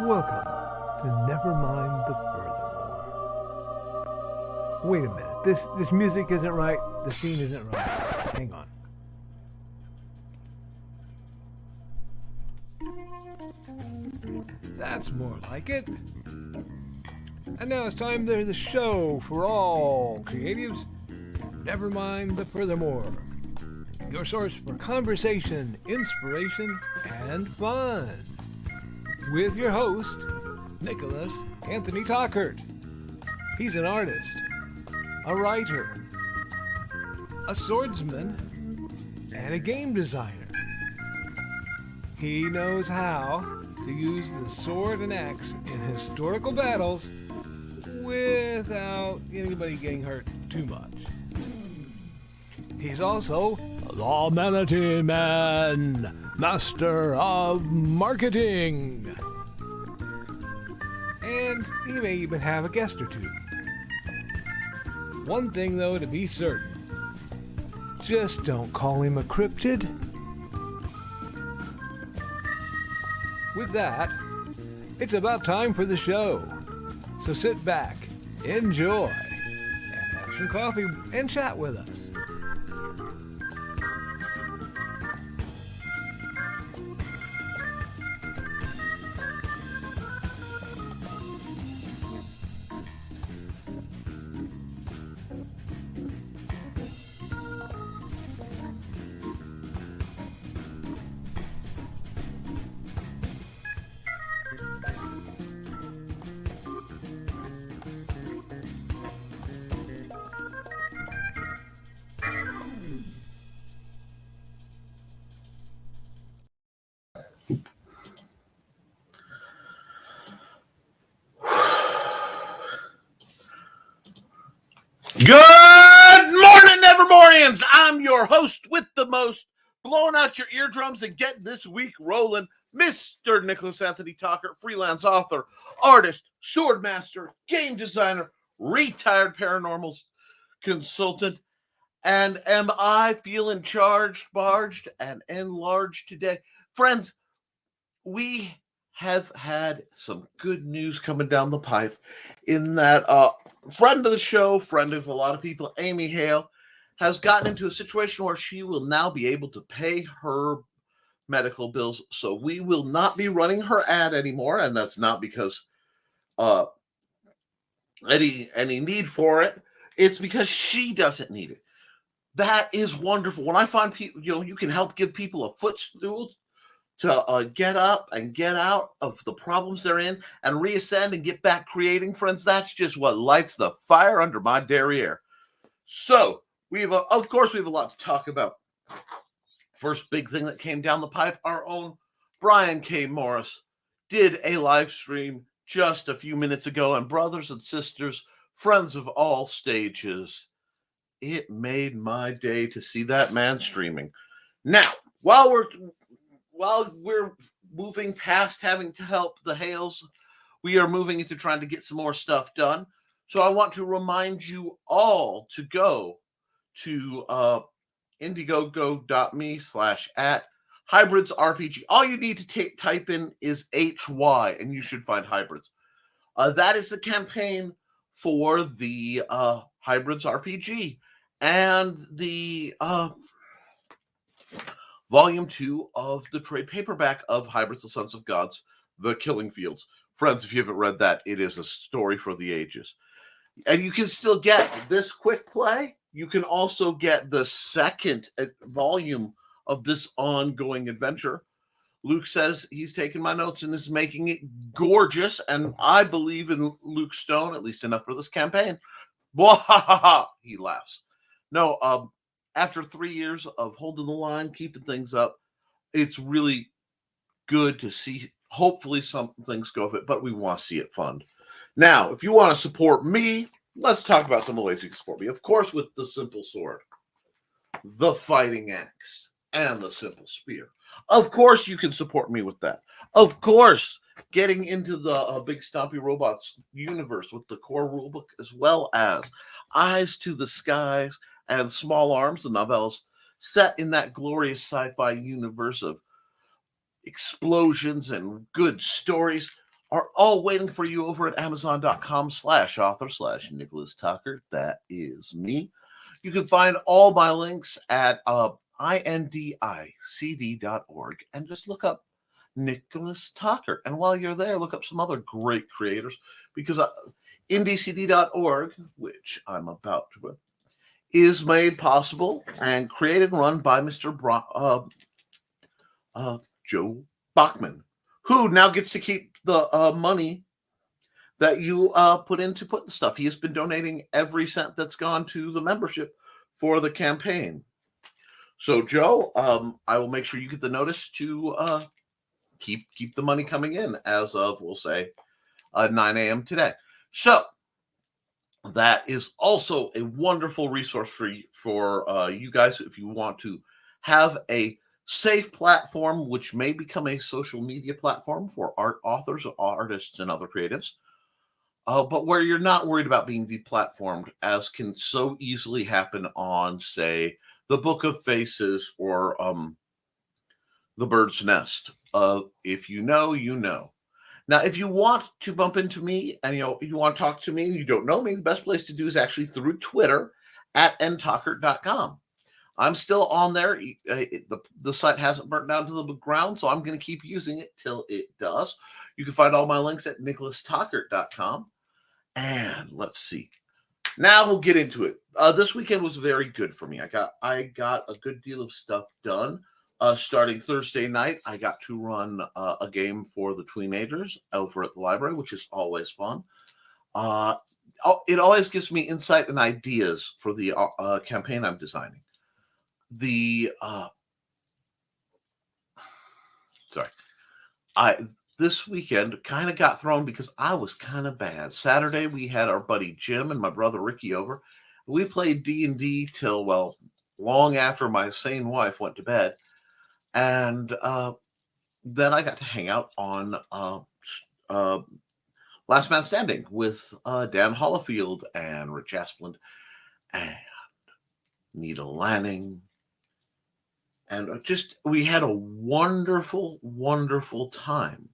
Welcome to Nevermind the Furthermore. Wait a minute, this music isn't right, the scene isn't right. Hang on. That's more like it. And now it's time for the show for all creatives. Nevermind the Furthermore. Your source for conversation, inspiration, and fun. With your host, Nicholas Anthony Tockert. He's an artist, a writer, a swordsman, and a game designer. He knows how to use the sword and axe in historical battles without anybody getting hurt too much. He's also the Manatee Man, Master of Marketing. And he may even have a guest or two. One thing, though, to be certain. Just don't call him a cryptid. With that, it's about time for the show. So sit back, enjoy, and have some coffee and chat with us. Good morning, Nevermorians! I'm your host with the most, blowing out your eardrums and getting this week rolling, Mr. Nicholas Anthony Tockert, freelance author, artist, swordmaster, game designer, retired paranormal consultant. And am I feeling charged, barged, and enlarged today? Friends, we have had some good news coming down the pipe in that friend of the show, friend of a lot of people, Amy Hale, has gotten into a situation where she will now be able to pay her medical bills. So we will not be running her ad anymore, and that's not because any need for it. It's because she doesn't need it. That is wonderful. When I find people, you can help give people a footstool to get up and get out of the problems they're in and reascend and get back creating, friends. That's just what lights the fire under my derriere. So of course we have a lot to talk about. First big thing that came down the pipe, our own Brian K. Morris did a live stream just a few minutes ago, and brothers and sisters, friends of all stages, it made my day to see that man streaming. Now, while we're moving past having to help the Hales, we are moving into trying to get some more stuff done. So I want to remind you all to go to indiegogo.me/@hybridsrpg. All you need to type in is HY, and you should find Hybrids. That is the campaign for the Hybrids RPG and the Volume 2 of the trade paperback of Hybrids, the Sons of Gods, The Killing Fields. Friends, if you haven't read that, it is a story for the ages. And you can still get this quick play. You can also get the second volume of this ongoing adventure. Luke says he's taken my notes and is making it gorgeous, and I believe in Luke Stone, at least enough for this campaign. He laughs. No, after 3 years of holding the line, keeping things up, it's really good to see, hopefully some things go of it, but we want to see it fund. Now, if you want to support me, let's talk about some of the ways you can support me. Of course, with the simple sword, the fighting axe, and the simple spear. Of course, you can support me with that. Of course, getting into the Big Stompy Robots universe with the core rulebook, as well as Eyes to the Skies and Small Arms, the novellas set in that glorious sci-fi universe of explosions and good stories are all waiting for you over at Amazon.com/author/Nicholas Tockert. That is me. You can find all my links at indicd.org and just look up Nicholas Tockert. And while you're there, look up some other great creators because indicd.org, which I'm about to is made possible and created and run by Mr. Joe Bachman, who now gets to keep the money that you put in to put the stuff. He has been donating every cent that's gone to the membership for the campaign. So, Joe, I will make sure you get the notice to keep the money coming in as of, we'll say, 9 a.m. today. So that is also a wonderful resource for you guys if you want to have a safe platform, which may become a social media platform for art authors, artists, and other creatives. But where you're not worried about being deplatformed, as can so easily happen on, say, the Book of Faces or the Bird's Nest. If you know, you know. Now, if you want to bump into me and you want to talk to me and you don't know me, the best place to do is actually through Twitter at Tockert.com. I'm still on there. The site hasn't burnt down to the ground, so I'm going to keep using it till it does. You can find all my links at NicholasTockert.com. And let's see. Now we'll get into it. This weekend was very good for me. I got a good deal of stuff done. Starting Thursday night, I got to run a game for the teenagers over at the library, which is always fun. It always gives me insight and ideas for the campaign I'm designing. This weekend kind of got thrown because I was kind of bad. Saturday, we had our buddy Jim and my brother Ricky over. We played D&D till, well, long after my sane wife went to bed. And then I got to hang out on Last Man Standing with Dan Hollifield and Rich Asplund and Nita Lanning. And we had a wonderful, wonderful time.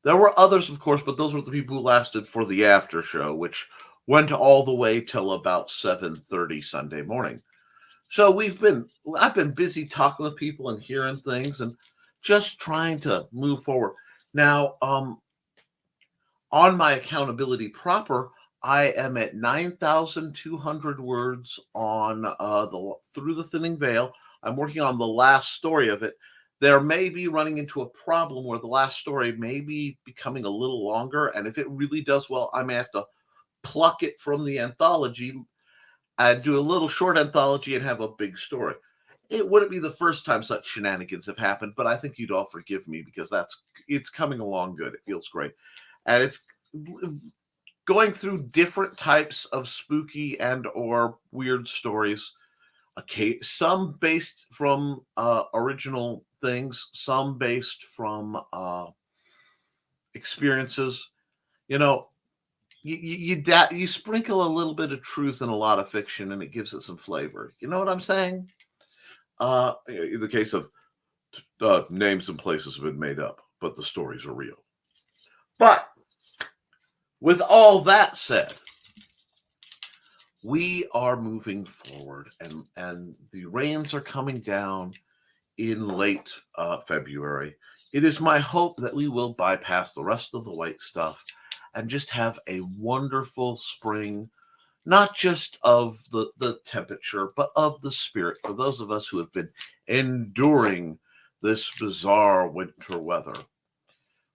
There were others, of course, but those were the people who lasted for the after show, which went all the way till about 7:30 Sunday morning. So I've been busy talking with people and hearing things and just trying to move forward. Now, on my accountability proper, I am at 9,200 words on Through the Thinning Veil. I'm working on the last story of it. There may be running into a problem where the last story may be becoming a little longer. And if it really does well, I may have to pluck it from the anthology and do a little short anthology and have a big story. It wouldn't be the first time such shenanigans have happened, but I think you'd all forgive me because it's coming along good. It feels great. And it's going through different types of spooky and or weird stories. Okay, some based from original things, some based from experiences. You sprinkle a little bit of truth in a lot of fiction, and it gives it some flavor. You know what I'm saying? In the case of names and places have been made up, but the stories are real. But with all that said, we are moving forward, and the rains are coming down in late February. It is my hope that we will bypass the rest of the white stuff and just have a wonderful spring, not just of the temperature, but of the spirit for those of us who have been enduring this bizarre winter weather,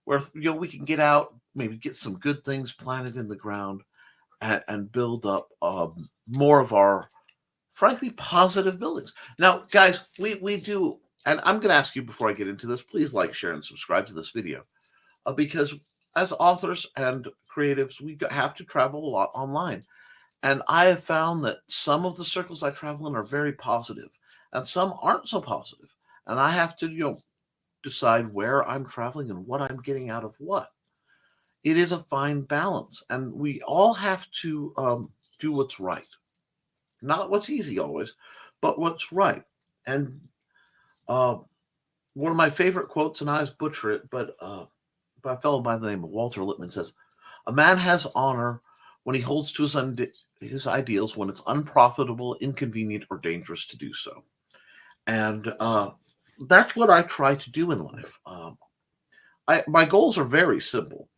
where we can get out, maybe get some good things planted in the ground, and build up more of our, frankly, positive buildings. Now, guys, we do, and I'm going to ask you before I get into this, please like, share, and subscribe to this video, because as authors and creatives, we have to travel a lot online. And I have found that some of the circles I travel in are very positive, and some aren't so positive. And I have to, decide where I'm traveling and what I'm getting out of what. It is a fine balance, and we all have to do what's right. Not what's easy always, but what's right. And one of my favorite quotes, and I always butcher it, but by a fellow by the name of Walter Lippmann says, "A man has honor when he holds to his ideals when it's unprofitable, inconvenient, or dangerous to do so." And that's what I try to do in life. My goals are very simple.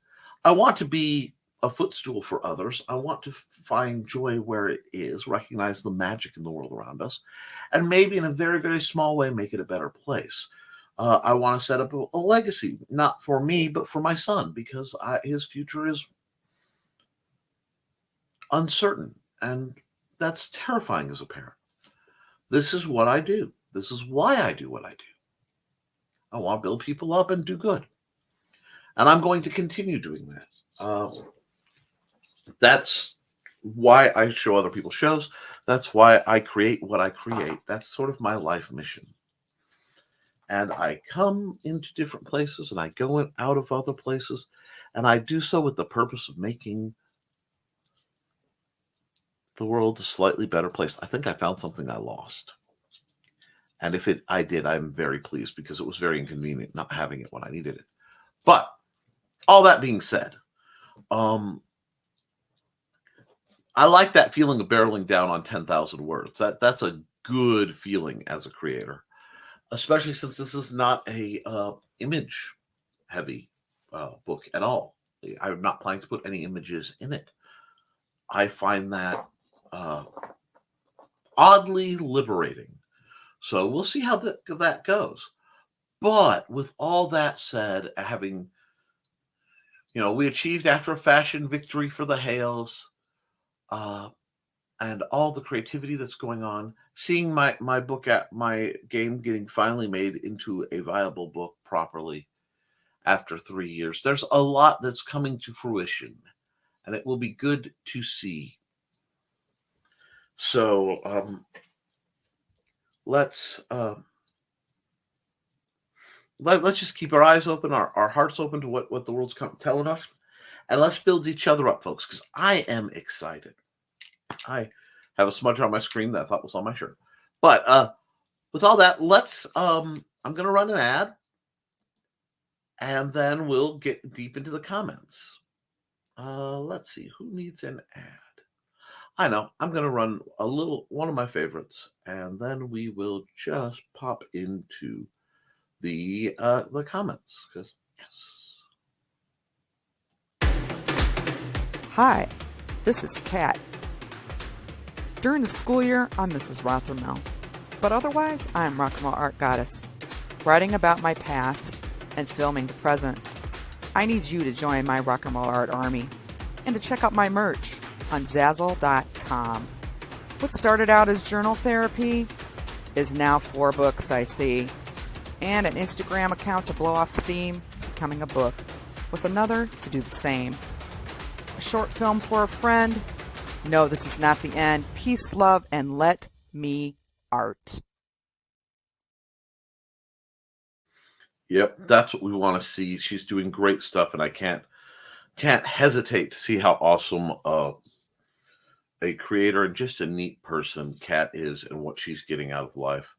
I want to be a footstool for others. I want to find joy where it is, recognize the magic in the world around us, and maybe in a very, very small way make it a better place. I want to set up a legacy, not for me, but for my son, because his future is uncertain. And that's terrifying as a parent. This is what I do. This is why I do what I do. I want to build people up and do good. And I'm going to continue doing that. That's why I show other people's shows. That's why I create what I create. That's sort of my life mission. And I come into different places and I go out of other places. And I do so with the purpose of making the world a slightly better place. I think I found something I lost. And if I did, I'm very pleased because it was very inconvenient not having it when I needed it. But all that being said, I like that feeling of barreling down on 10,000 words. That's a good feeling as a creator, especially since this is not a image heavy book at all. I'm not planning to put any images in it. I find that oddly liberating. So we'll see how that goes. But with all that said, we achieved after a fashion victory for the Hales, and all the creativity that's going on, seeing my book at my game getting finally made into a viable book properly after 3 years. There's a lot that's coming to fruition, and it will be good to see. So let's just keep our eyes open, our hearts open to what the world's telling us, and let's build each other up, folks, because I am excited. I have a smudge on my screen that I thought was on my shirt. But with all that, I'm going to run an ad, and then we'll get deep into the comments. Let's see, who needs an ad? I know, I'm going to run one of my favorites, and then we will just pop into the comments, because yes. Hi, this is Kat. During the school year, I'm Mrs. Rothermel, but otherwise, I'm Rock and Roll Art Goddess, writing about my past and filming the present. I need you to join my Rock and Roll Art army and to check out my merch on Zazzle.com. What started out as journal therapy is now 4 books, I see, and an Instagram account to blow off steam, becoming a book, with another to do the same. A short film for a friend. No, this is not the end. Peace, love, and let me art. Yep, that's what we want to see. She's doing great stuff, and I can't hesitate to see how awesome a creator and just a neat person Kat is and what she's getting out of life.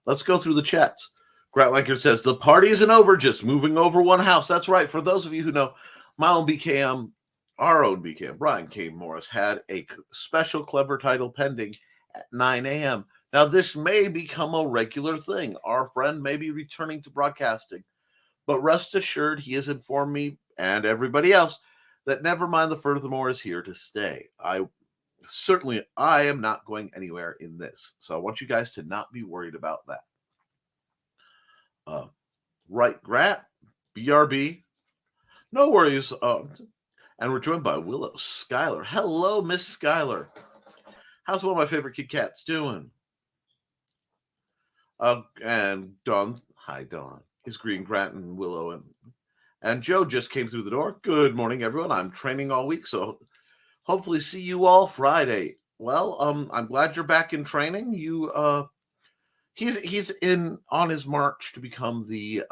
Let's go through the chats. Grant Lanker says, the party isn't over, just moving over one house. That's right. For those of you who know, my own BKM, our own BKM, Brian K. Morris, had a special clever title pending at 9 a.m. Now, this may become a regular thing. Our friend may be returning to broadcasting. But rest assured, he has informed me and everybody else that Nevermind the Furthermore is here to stay. I am not going anywhere in this. So I want you guys to not be worried about that. Right, Grant, BRB. No worries. And we're joined by Willow Schuyler. Hello, Miss Schuyler. How's one of my favorite Kit Kats doing? And Dawn. Hi, Dawn. Is greeting Grant and Willow. And Joe just came through the door. Good morning, everyone. I'm training all week, so hopefully see you all Friday. Well, I'm glad you're back in training. He's on his march to become the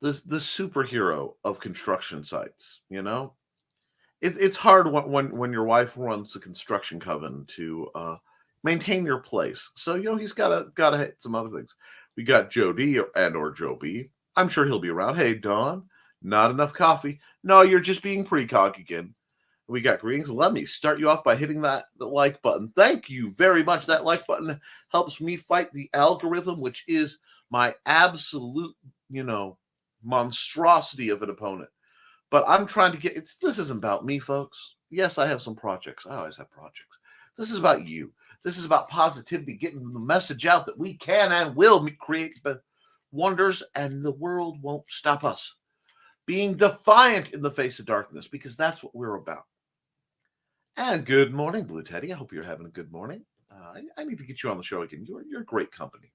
superhero of construction sites. You know, it's hard when your wife runs the construction coven to maintain your place. So, he's gotta hit some other things. We got Joe D or Joe B. I'm sure he'll be around. Hey, Don, not enough coffee. No, you're just being precog again. We got greetings. Let me start you off by hitting the like button. Thank you very much. That like button helps me fight the algorithm, which is my absolute, monstrosity of an opponent. But I'm trying to this isn't about me, folks. Yes, I have some projects. I always have projects. This is about you. This is about positivity, getting the message out that we can and will create wonders, and the world won't stop us. Being defiant in the face of darkness, because that's what we're about. And good morning, Blue Teddy. I hope you're having a good morning. I need to get you on the show again. You're great company.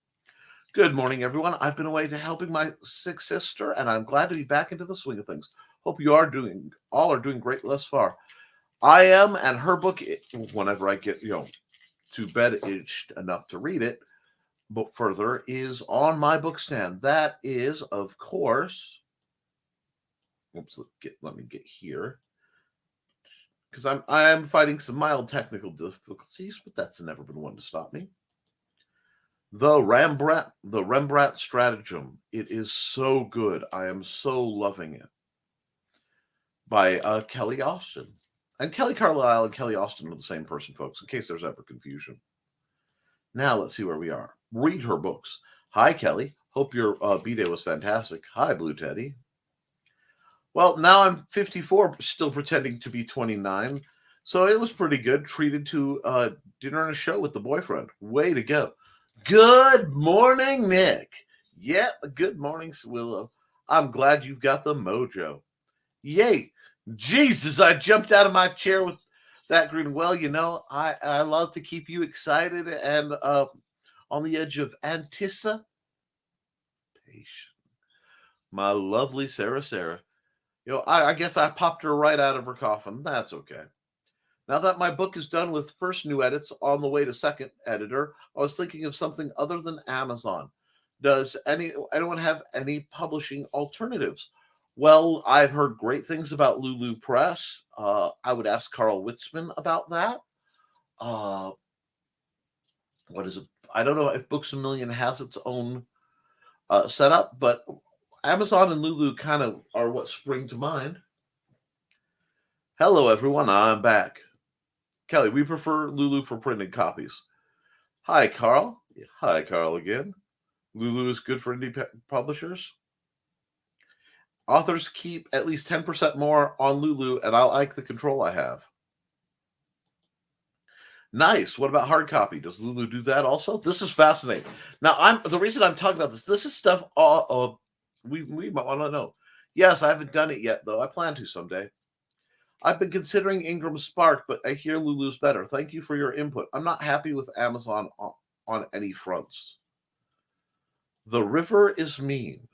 Good morning, everyone. I've been away to helping my sick sister, and I'm glad to be back into the swing of things. Hope you all are doing great thus far. I am, and her book, whenever I get, to bed aged enough to read it, but further, is on my book stand. That is, of course, oops, let me get here, because I am fighting some mild technical difficulties, but that's never been one to stop me. The Rembrandt Stratagem. It is so good. I am so loving it. By Kelly Austin. And Kelly Carlisle and Kelly Austin are the same person, folks, in case there's ever confusion. Now let's see where we are. Read her books. Hi, Kelly. Hope your B-Day was fantastic. Hi, Blue Teddy. Well, now I'm 54, still pretending to be 29. So it was pretty good. Treated to dinner and a show with the boyfriend. Way to go. Good morning, Nick. Yep, good morning, Willow. I'm glad you've got the mojo. Yay. Jesus, I jumped out of my chair with that grin. Well, I love to keep you excited and on the edge of anticipation. My lovely Sarah. I guess I popped her right out of her coffin. That's okay. Now that my book is done with first new edits on the way to second editor, I was thinking of something other than Amazon. Does anyone have any publishing alternatives? Well, I've heard great things about Lulu Press. I would ask Carl Witzman about that. What is it? I don't know if Books A Million has its own setup, but Amazon and Lulu kind of are what spring to mind. Hello, everyone. I'm back. Kelly, we prefer Lulu for printed copies. Hi, Carl. Hi, Carl again. Lulu is good for indie publishers. Authors keep at least 10% more on Lulu, and I like the control I have. Nice. What about hard copy? Does Lulu do that also? This is fascinating. Now, the reason I'm talking about this is stuff we might want to know. Yes, I haven't done it yet, though. I plan to someday. I've been considering Ingram Spark, but I hear Lulu's better. Thank you for your input. I'm not happy with Amazon on any fronts. The river is mean.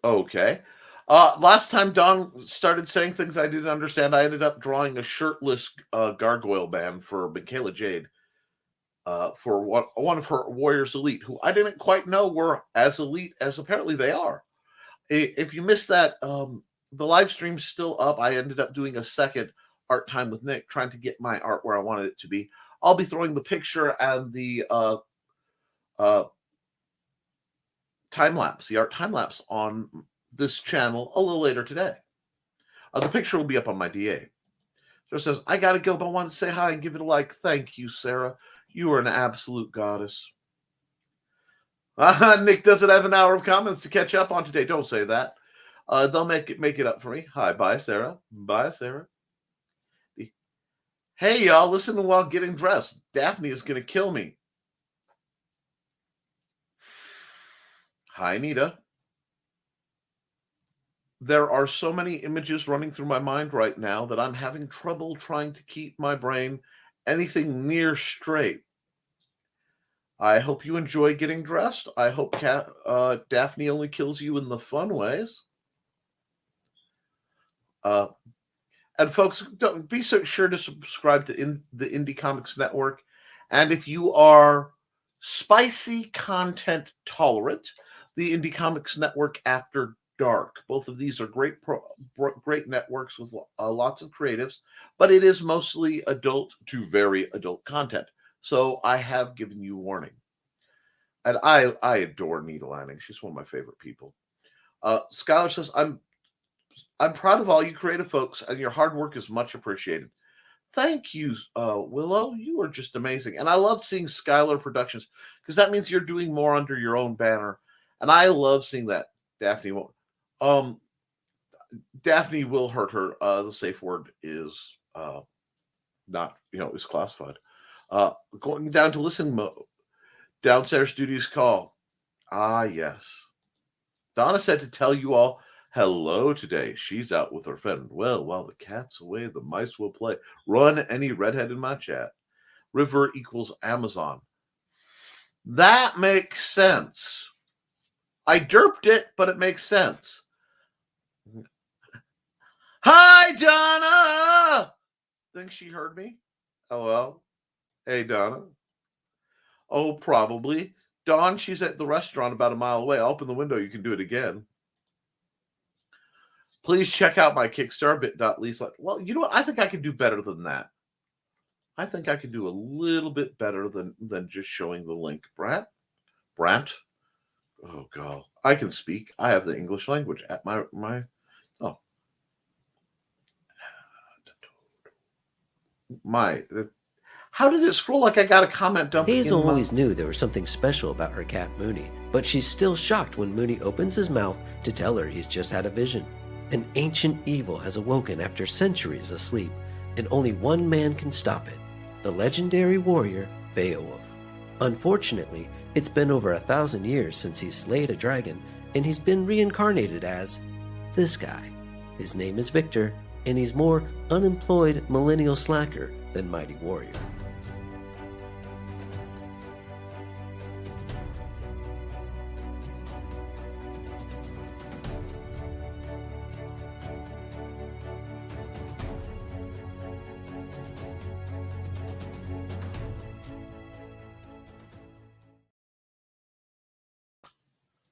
Okay. Last time Don started saying things I didn't understand, I ended up drawing a shirtless gargoyle man for Michaela Jade for one of her Warriors Elite, who I didn't quite know were as elite as apparently they are. If you missed that, the live stream's still up. I ended up doing a second art time with Nick, trying to get my art where I wanted it to be. I'll be throwing the picture and the time-lapse, the art time-lapse on this channel a little later today. The picture will be up on my DA. So it says, I got to go, but I wanted to say hi and give it a like. Thank you, Sarah. You are an absolute goddess. Nick doesn't have an hour of comments to catch up on today. Don't say that. They'll make it up for me. Hi, bye, Sarah. Bye, Sarah. Hey, y'all, listen while getting dressed. Daphne is going to kill me. Hi, Anita. There are so many images running through my mind right now that I'm having trouble trying to keep my brain anything near straight. I hope you enjoy getting dressed. I hope Daphne only kills you in the fun ways. And folks, don't be so sure to subscribe to the Indie Comics Network. And if you are spicy content tolerant, the Indie Comics Network After dark. Both of these are great networks with lots of creatives, but it is mostly adult to very adult content. So I have given you warning. And I adore Nita Lanning. She's one of my favorite people. Skylar says, I'm proud of all you creative folks, and your hard work is much appreciated. Thank you, Willow. You are just amazing. And I love seeing Skylar Productions because that means you're doing more under your own banner. And I love seeing that. Daphne won't. Daphne will hurt her. The safe word is not, is classified. Going down to listen mode. Downstairs duties call. Ah, yes. Donna said to tell you all hello today. She's out with her friend. Well, while the cat's away, the mice will play. Run any redhead in my chat. River equals Amazon. That makes sense. I derped it, but it makes sense. Hi, Donna! Think she heard me? LOL. Hey, Donna. Oh, probably. Dawn, she's at the restaurant about a mile away. I'll open the window. You can do it again. Please check out my Kickstarter, bit.ly. Well, you know what? I think I can do better than that. I think I can do a little bit better than just showing the link. Brant? Oh, God. I can speak. I have the English language at my oh. How did it scroll like I got a comment dumping? Hazel always knew there was something special about her cat Mooney, but she's still shocked when Mooney opens his mouth to tell her he's just had a vision. An ancient evil has awoken after centuries of sleep, and only one man can stop it, the legendary warrior Beowulf. Unfortunately, it's been over 1,000 years since he slayed a dragon, and he's been reincarnated as this guy. His name is Victor, and he's more unemployed millennial slacker than mighty warrior.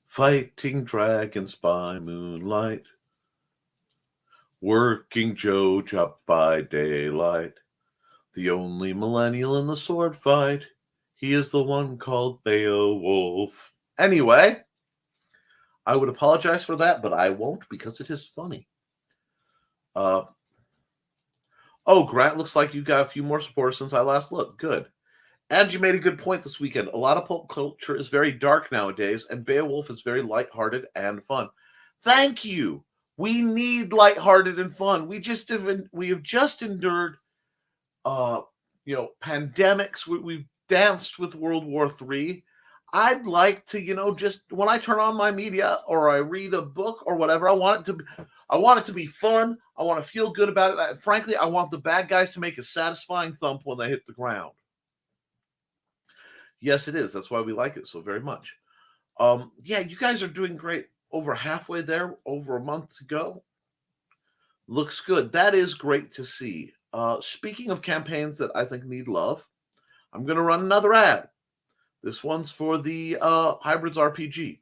Fighting dragons by moonlight, working Joe job by daylight. The only millennial in the sword fight, he is the one called Beowulf. Anyway, I would apologize for that, but I won't because it is funny. Oh, Grant, looks like you got a few more supporters since I last looked. Good. And you made a good point this weekend. A lot of pulp culture is very dark nowadays, and Beowulf is very lighthearted and fun. Thank you. We need lighthearted and fun. We have just endured, pandemics. We've danced with World War III. I'd like to, just when I turn on my media or I read a book or whatever, I want it to be fun. I want to feel good about it. Frankly, I want the bad guys to make a satisfying thump when they hit the ground. Yes, it is. That's why we like it so very much. You guys are doing great. Over halfway there, over a month to go. Looks good. That is great to see. Speaking of campaigns that I think need love, I'm going to run another ad. This one's for the Hybrids RPG.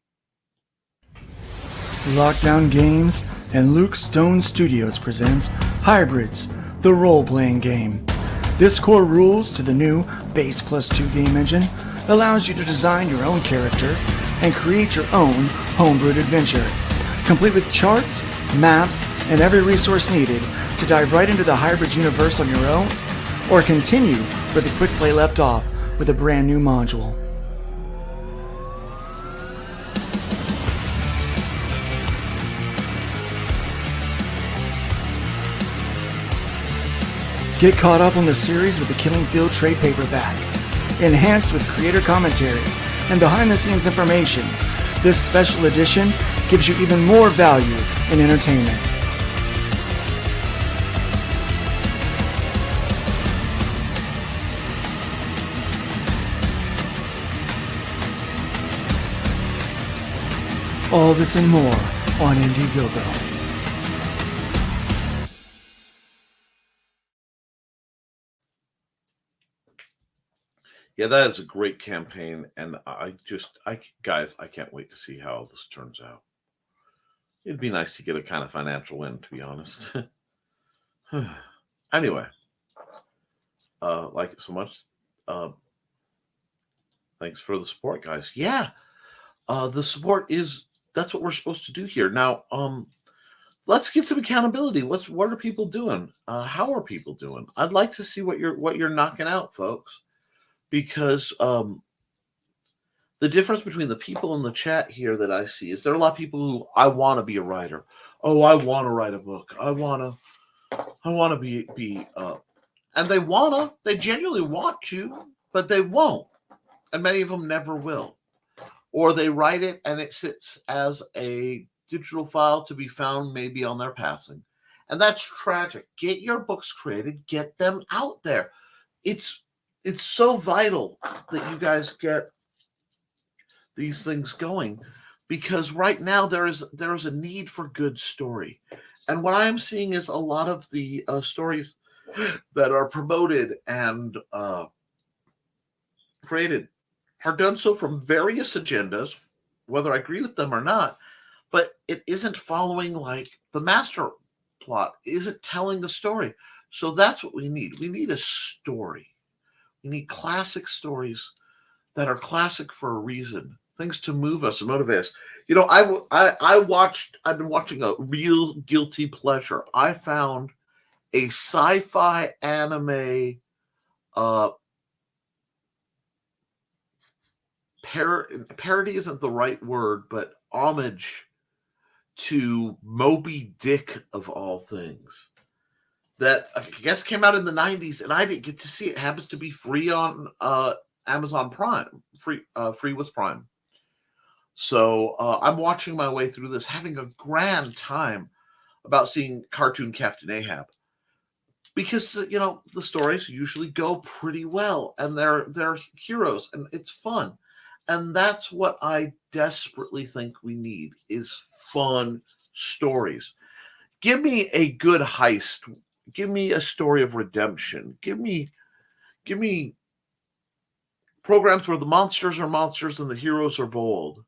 Lockdown Games and Luke Stone Studios presents Hybrids, the role-playing game. This core rules to the new Base +2 game engine allows you to design your own character and create your own homebrewed adventure, complete with charts, maps, and every resource needed to dive right into the Hybrids universe on your own, or continue where the quick play left off with a brand new module. Get caught up on the series with the Killing Field trade paperback. Enhanced with creator commentary and behind-the-scenes information, this special edition gives you even more value and entertainment. All this and more on Indiegogo. Yeah, that is a great campaign, and I can't wait to see how this turns out. It'd be nice to get a kind of financial win, to be honest. Anyway, like it so much. Thanks for the support, guys. Yeah, the support that's what we're supposed to do here. Now, let's get some accountability. What are people doing? How are people doing? I'd like to see what you're knocking out, folks, because the difference between the people in the chat here that I see is there are a lot of people who I want to be a writer. Oh, I want to write a book. I want to be and they genuinely want to, but they won't. And many of them never will. Or they write it and it sits as a digital file to be found maybe on their passing. And that's tragic. Get your books created, get them out there. It's so vital that you guys get these things going, because right now there is a need for good story. And what I'm seeing is a lot of the stories that are promoted and created are done so from various agendas, whether I agree with them or not, but it isn't following like the master plot, isn't telling the story. So that's what we need. We need a story. We need classic stories that are classic for a reason, things to move us and motivate us. You know, I've been watching a real guilty pleasure. I found a sci-fi anime parody isn't the right word, but homage to Moby Dick of all things. That I guess came out in the 90s, and I didn't get to see it. It happens to be free on Amazon Prime, free with Prime. So I'm watching my way through this, having a grand time about seeing cartoon Captain Ahab. Because, you know, the stories usually go pretty well, and they're heroes, and it's fun. And that's what I desperately think we need, is fun stories. Give me a good heist. Give me a story of redemption. Give me programs where the monsters are monsters and the heroes are bold.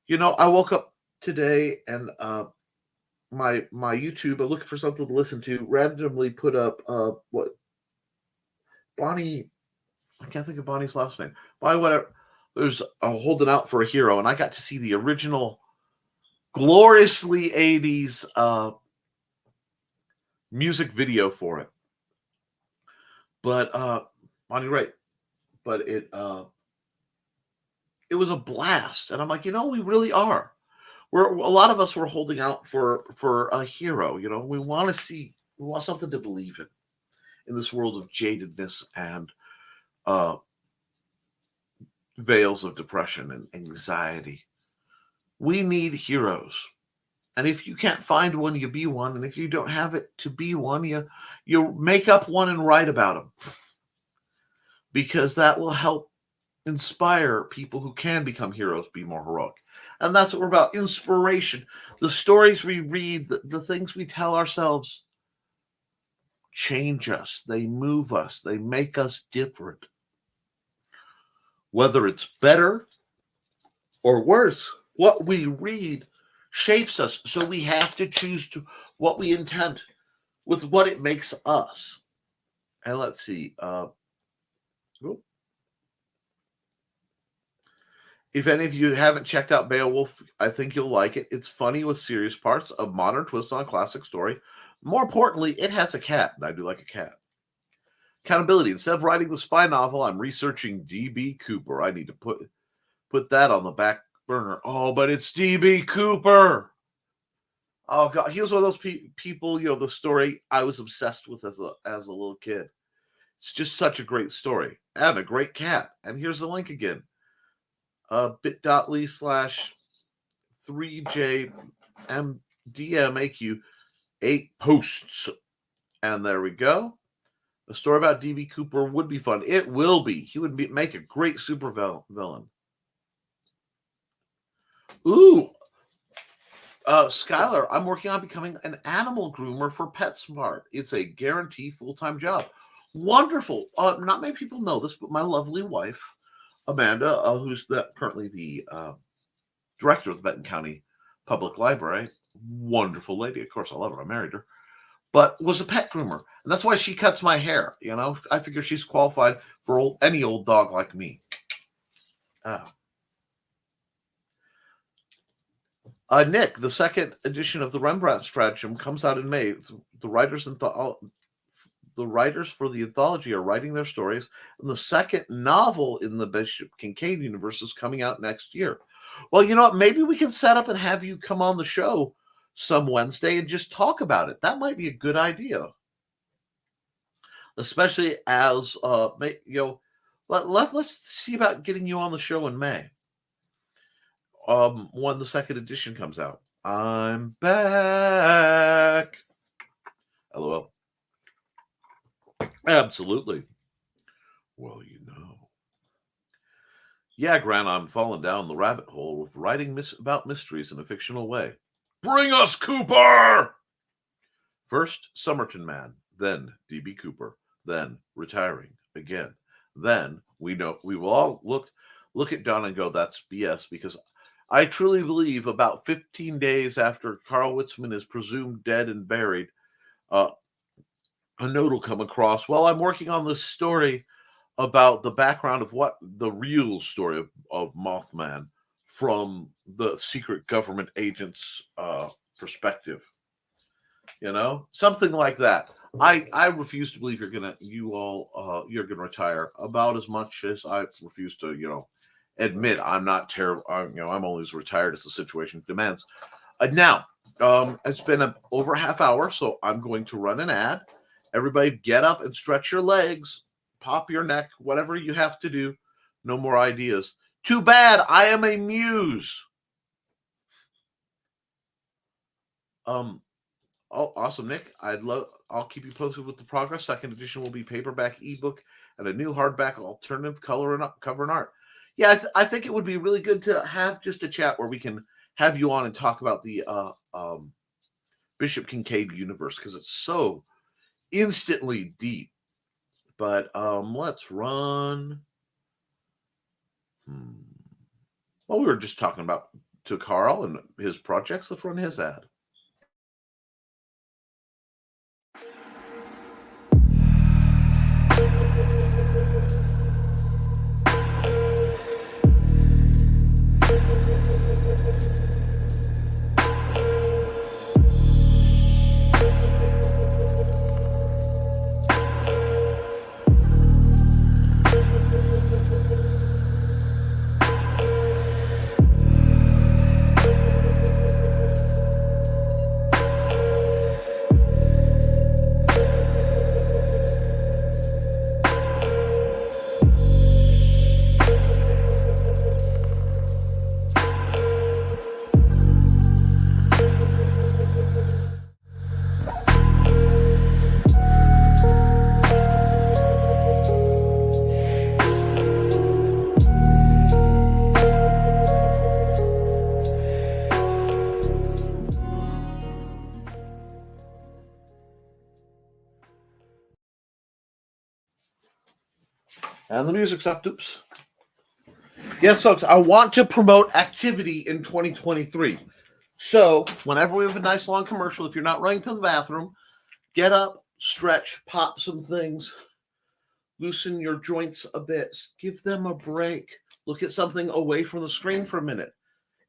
You know, I woke up today and my YouTube, I'm looking for something to listen to, randomly put up Bonnie, I can't think of Bonnie's last name. Bonnie, whatever. There's a holding out for a hero, and I got to see the original gloriously 80s music video for it. But Bonnie Raitt. But it was a blast. And I'm like, you know, we really are. A lot of us were holding out for a hero. You know, we want something to believe in this world of jadedness and veils of depression and anxiety. We need heroes. And if you can't find one, you be one. And if you don't have it to be one, you make up one and write about them. Because that will help inspire people who can become heroes, be more heroic. And that's what we're about, inspiration. The stories we read, the things we tell ourselves change us. They move us. They make us different. Whether it's better or worse, what we read shapes us. So we have to choose what we intend with what it makes us. And let's see. If any of you haven't checked out Beowulf, I think you'll like it. It's funny with serious parts, a modern twist on a classic story. More importantly, it has a cat, and I do like a cat. Accountability. Instead of writing the spy novel, I'm researching D.B. Cooper. I need to put that on the back burner. Oh, but it's D.B. Cooper. Oh, God. He was one of those people, you know, the story I was obsessed with as a little kid. It's just such a great story and a great cat. And here's the link again. bit.ly/3JMDMAQ8 posts. And there we go. A story about D.B. Cooper would be fun. It will be. He would make a great super villain. Ooh. Skylar, I'm working on becoming an animal groomer for PetSmart. It's a guaranteed full-time job. Wonderful. Not many people know this, but my lovely wife, Amanda, who's currently the director of the Benton County public library. Wonderful lady. Of course, I love her. I married her. But was a pet groomer. And that's why she cuts my hair. You know, I figure she's qualified for any old dog like me. Nick, the second edition of the Rembrandt Stratagem comes out in May. The writers for the anthology are writing their stories, and the second novel in the Bishop Kincaid universe is coming out next year. Well, you know what? Maybe we can set up and have you come on the show some Wednesday and just talk about it. That might be a good idea, especially as let's see about getting you on the show in May. When the second edition comes out. I'm back. LOL. Absolutely. Well, you know. Yeah, Grant, I'm falling down the rabbit hole of writing about mysteries in a fictional way. Bring us Cooper! First, Somerton Man, then D.B. Cooper, then retiring again. Then we will all look at Don and go, that's BS, because I truly believe about 15 days after Carl Witzman is presumed dead and buried, a note will come across. Well, I'm working on this story about the background of what the real story of Mothman from the secret government agent's perspective. You know, something like that. I refuse to believe you're gonna retire about as much as I refuse to, admit I'm not terrible. I'm only as retired as the situation demands. Now, it's been over a half hour, so I'm going to run an ad. Everybody get up and stretch your legs, pop your neck, whatever you have to do. No more ideas. Too bad I am a muse. Oh, awesome, Nick. I'll keep you posted with the progress. Second edition will be paperback, ebook, and a new hardback alternative cover and art. Yeah, I think it would be really good to have just a chat where we can have you on and talk about the Bishop Kincaid universe, because it's so instantly deep. But let's run. Well, we were just talking about to Carl and his projects. Let's run his ad. And the music stopped. Oops. Yes, folks, I want to promote activity in 2023. So whenever we have a nice long commercial, if you're not running to the bathroom, get up, stretch, pop some things, loosen your joints a bit, give them a break. Look at something away from the screen for a minute.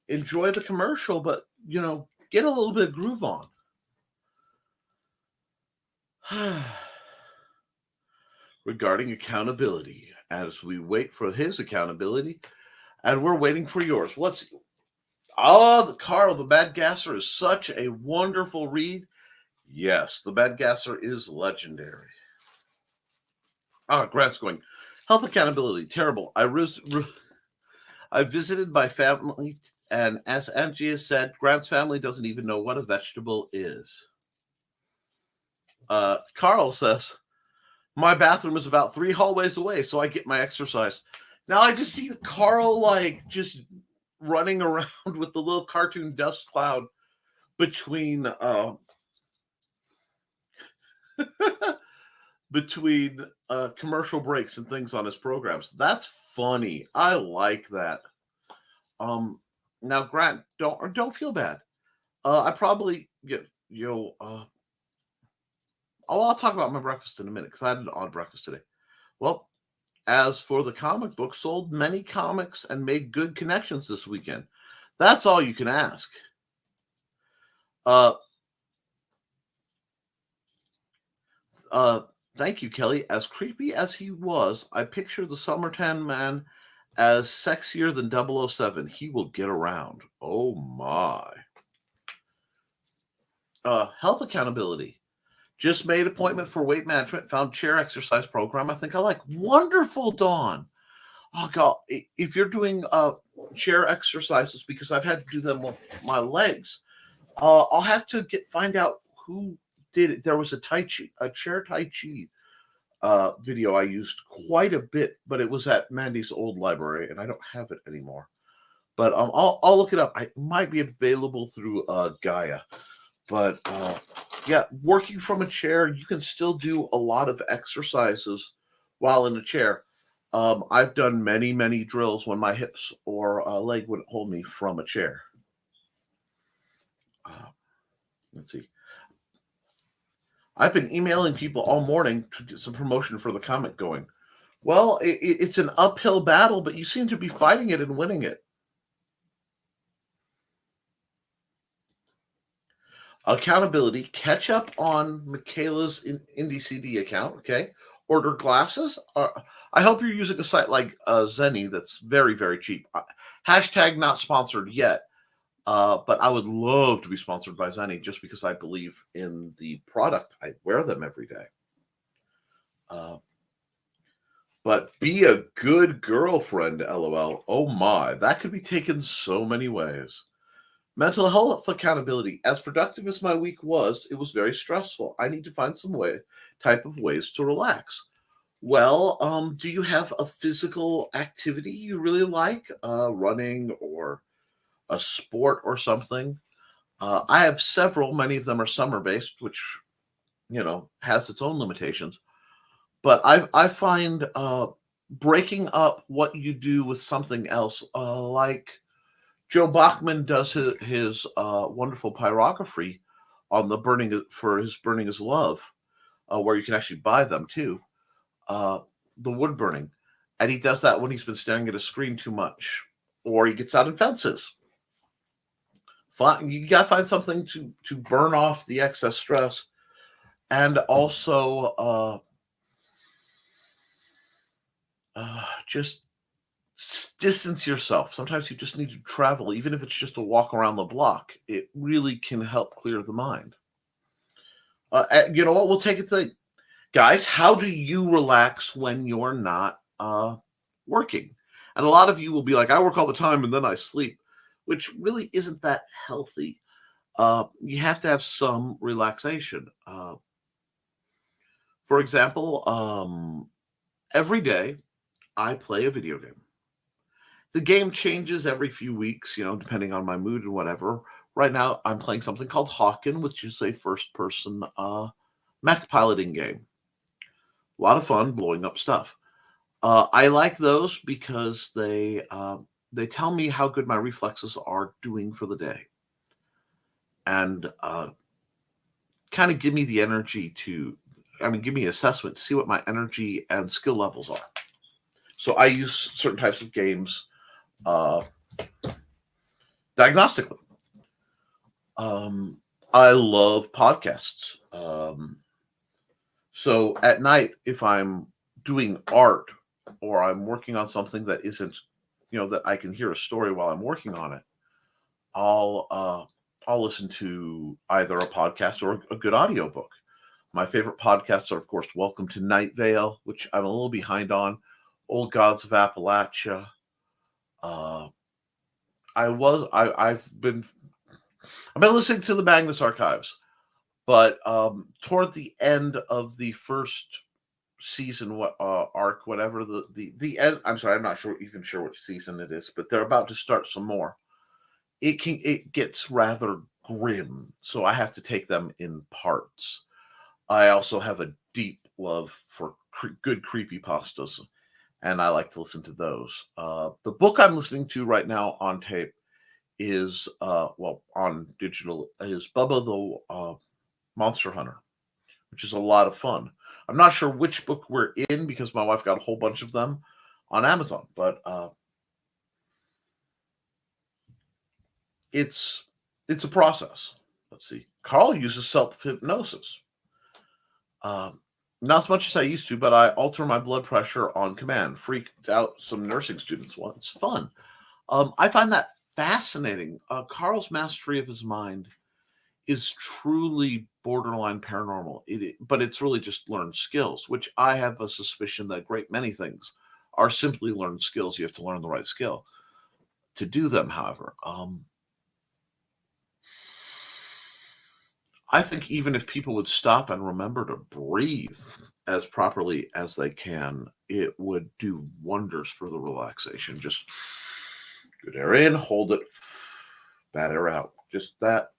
Enjoy the commercial, but, get a little bit of groove on. Regarding accountability, as we wait for his accountability, and we're waiting for yours. Carl, The Bad Gasser is such a wonderful read. Yes, The Bad Gasser is legendary. Grant's going, health accountability, terrible. I visited my family, and as Angie has said, Grant's family doesn't even know what a vegetable is. Carl says, my bathroom is about 3 hallways away, so I get my exercise. Now I just see Carl just running around with the little cartoon dust cloud between commercial breaks and things on his programs. That's funny. I like that. Now, Grant, don't feel bad. I probably get I'll talk about my breakfast in a minute because I had an odd breakfast today. Well, as for the comic book, sold many comics and made good connections this weekend. That's all you can ask. Uh, Thank you, Kelly. As creepy as he was, I picture the Summertan Man as sexier than 007. He will get around. Oh my. Health accountability. Just made appointment for weight management. Found chair exercise program I think I like. Wonderful, Dawn. Oh God, if you're doing chair exercises, because I've had to do them with my legs, I'll have to find out who did it. There was a chair Tai Chi video I used quite a bit, but it was at Mandy's old library, and I don't have it anymore. But I'll look it up. It might be available through Gaia. But yeah, working from a chair, you can still do a lot of exercises while in a chair. I've done many drills when my hips or leg wouldn't hold me from a chair. Let's see. I've been emailing people all morning to get some promotion for the comic going. Well, it's an uphill battle, but you seem to be fighting it and winning it. Accountability. Catch up on Michaela's Indie CD account. Okay. Order glasses. I hope you're using a site like Zenny that's very cheap. Hashtag not sponsored yet. But I would love to be sponsored by Zenny just because I believe in the product. I wear them every day. But be a good girlfriend, LOL. Oh my, that could be taken so many ways. Mental health accountability. As productive as my week was, it was very stressful. I need to find some type of ways to relax. Well, do you have a physical activity you really like? Running or a sport or something? I have several. Many of them are summer based, which has its own limitations. But I find breaking up what you do with something else, like Joe Bachman does his wonderful pyrography on the burning his love, where you can actually buy them too. The wood burning, and he does that when he's been staring at a screen too much, or he gets out and fences. You gotta find something to burn off the excess stress, and also just distance yourself. Sometimes you just need to travel, even if it's just a walk around the block. It really can help clear the mind. You know what? We'll take a thing, guys. How do you relax when you're not working? And a lot of you will be like, I work all the time and then I sleep, which really isn't that healthy. You have to have some relaxation. For example, every day I play a video game. The game changes every few weeks, depending on my mood and whatever. Right now, I'm playing something called Hawken, which is a first-person mech piloting game. A lot of fun blowing up stuff. I like those because they tell me how good my reflexes are doing for the day, and kind of give me the energy give me an assessment to see what my energy and skill levels are. So I use certain types of games diagnostically. I love podcasts. So at night, if I'm doing art or I'm working on something that isn't, that I can hear a story while I'm working on it, I'll listen to either a podcast or a good audiobook. My favorite podcasts are, of course, Welcome to Night Vale, which I'm a little behind on, Old Gods of Appalachia. I've been listening to the Magnus Archives, but toward the end of the first season arc, whatever the end. I'm sorry, I'm not even sure which season it is, but they're about to start some more. It gets rather grim, so I have to take them in parts. I also have a deep love for good creepypastas, and I like to listen to those. The book I'm listening to right now on tape is on digital is Bubba the Monster Hunter, which is a lot of fun. I'm not sure which book we're in because my wife got a whole bunch of them on Amazon, but it's a process. Let's see. Carl uses self-hypnosis. Not as much as I used to, but I alter my blood pressure on command. Freaked out some nursing students once. It's fun. I find that fascinating. Carl's mastery of his mind is truly borderline paranormal. But it's really just learned skills, which I have a suspicion that a great many things are simply learned skills. You have to learn the right skill to do them, however. I think even if people would stop and remember to breathe as properly as they can, it would do wonders for the relaxation. Just good air in, hold it, bad air out. Just that.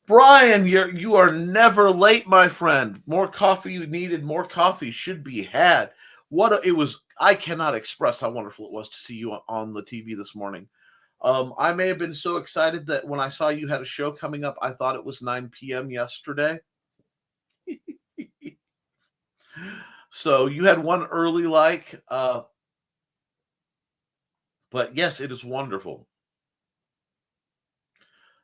Brian, you are never late, my friend. More coffee you needed, more coffee should be had. I cannot express how wonderful it was to see you on the TV this morning. I may have been so excited that when I saw you had a show coming up, I thought it was 9 p.m. yesterday. So you had one early but yes, it is wonderful.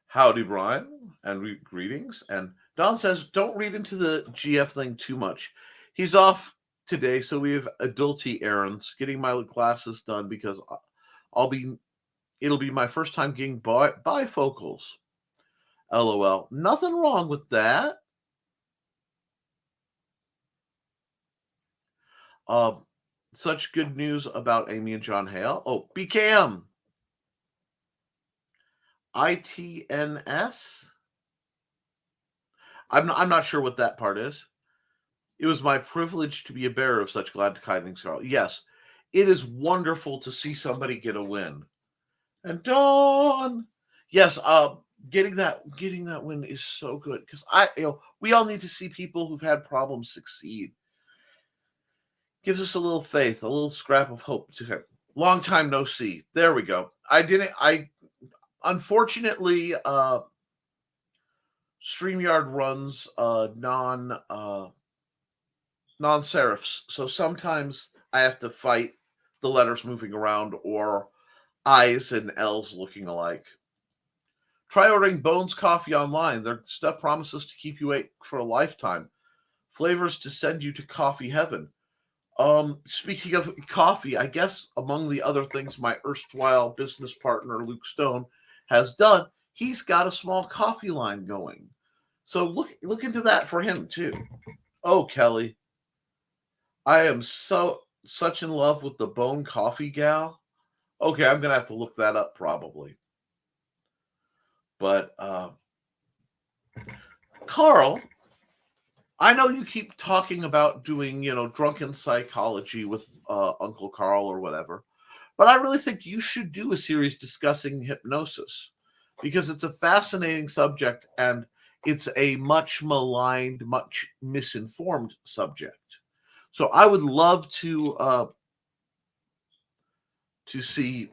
Howdy, Brian, and greetings. And Don says, don't read into the GF thing too much. He's off today, so we have adulty errands, getting my classes done because it'll be my first time getting bifocals. LOL. Nothing wrong with that. Such good news about Amy and John Hale. Oh, BKM. ITNS. I'm not sure what that part is. It was my privilege to be a bearer of such glad tidings, Carl. Yes, it is wonderful to see somebody get a win. And Dawn. Yes, getting that win is so good because we all need to see people who've had problems succeed. Gives us a little faith, a little scrap of hope. Long time no see. There we go. Unfortunately, StreamYard runs non-serifs, so sometimes I have to fight the letters moving around or I's and L's looking alike. Try ordering Bones Coffee online. Their stuff promises to keep you awake for a lifetime. Flavors to send you to coffee heaven. Speaking of coffee, I guess among the other things my erstwhile business partner Luke Stone has done, he's got a small coffee line going. So look into that for him too. Oh, Kelly, I am such in love with the Bone Coffee gal. Okay, I'm gonna have to look that up probably. But Carl, I know you keep talking about doing, drunken psychology with Uncle Carl or whatever, but I really think you should do a series discussing hypnosis because it's a fascinating subject and it's a much maligned, much misinformed subject. So I would love to see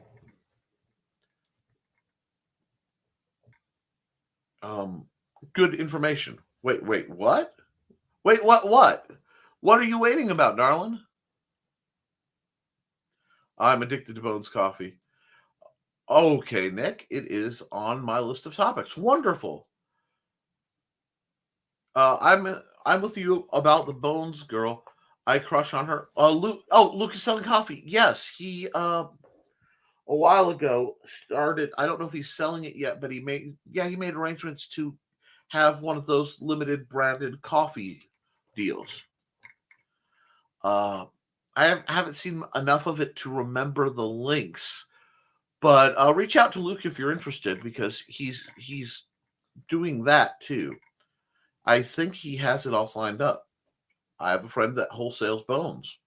good information. Wait, what? Wait, what? What are you waiting about, darling? I'm addicted to Bones Coffee. Okay, Nick, it is on my list of topics. Wonderful. I'm with you about the Bones girl. I crush on her. Luke is selling coffee. Yes, he a while ago started. I don't know if he's selling it yet, but he made arrangements to have one of those limited branded coffee deals. I haven't seen enough of it to remember the links, but reach out to Luke if you're interested because he's doing that too. I think he has it all signed up. I have a friend that wholesales bones.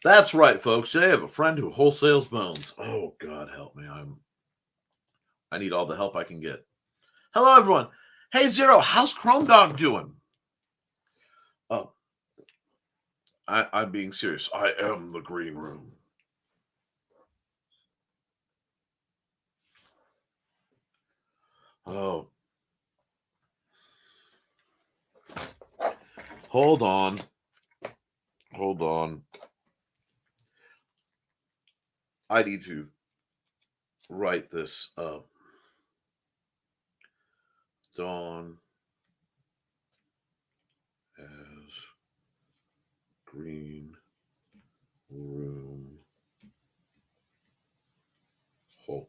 That's right, folks. I have a friend who wholesales bones. Oh, God help me. I need all the help I can get. Hello, everyone. Hey, Zero, how's Chrome Dog doing? Oh, I'm being serious. I am the green room. Oh. Hold on. I need to write this up. Dawn as green room Hulk.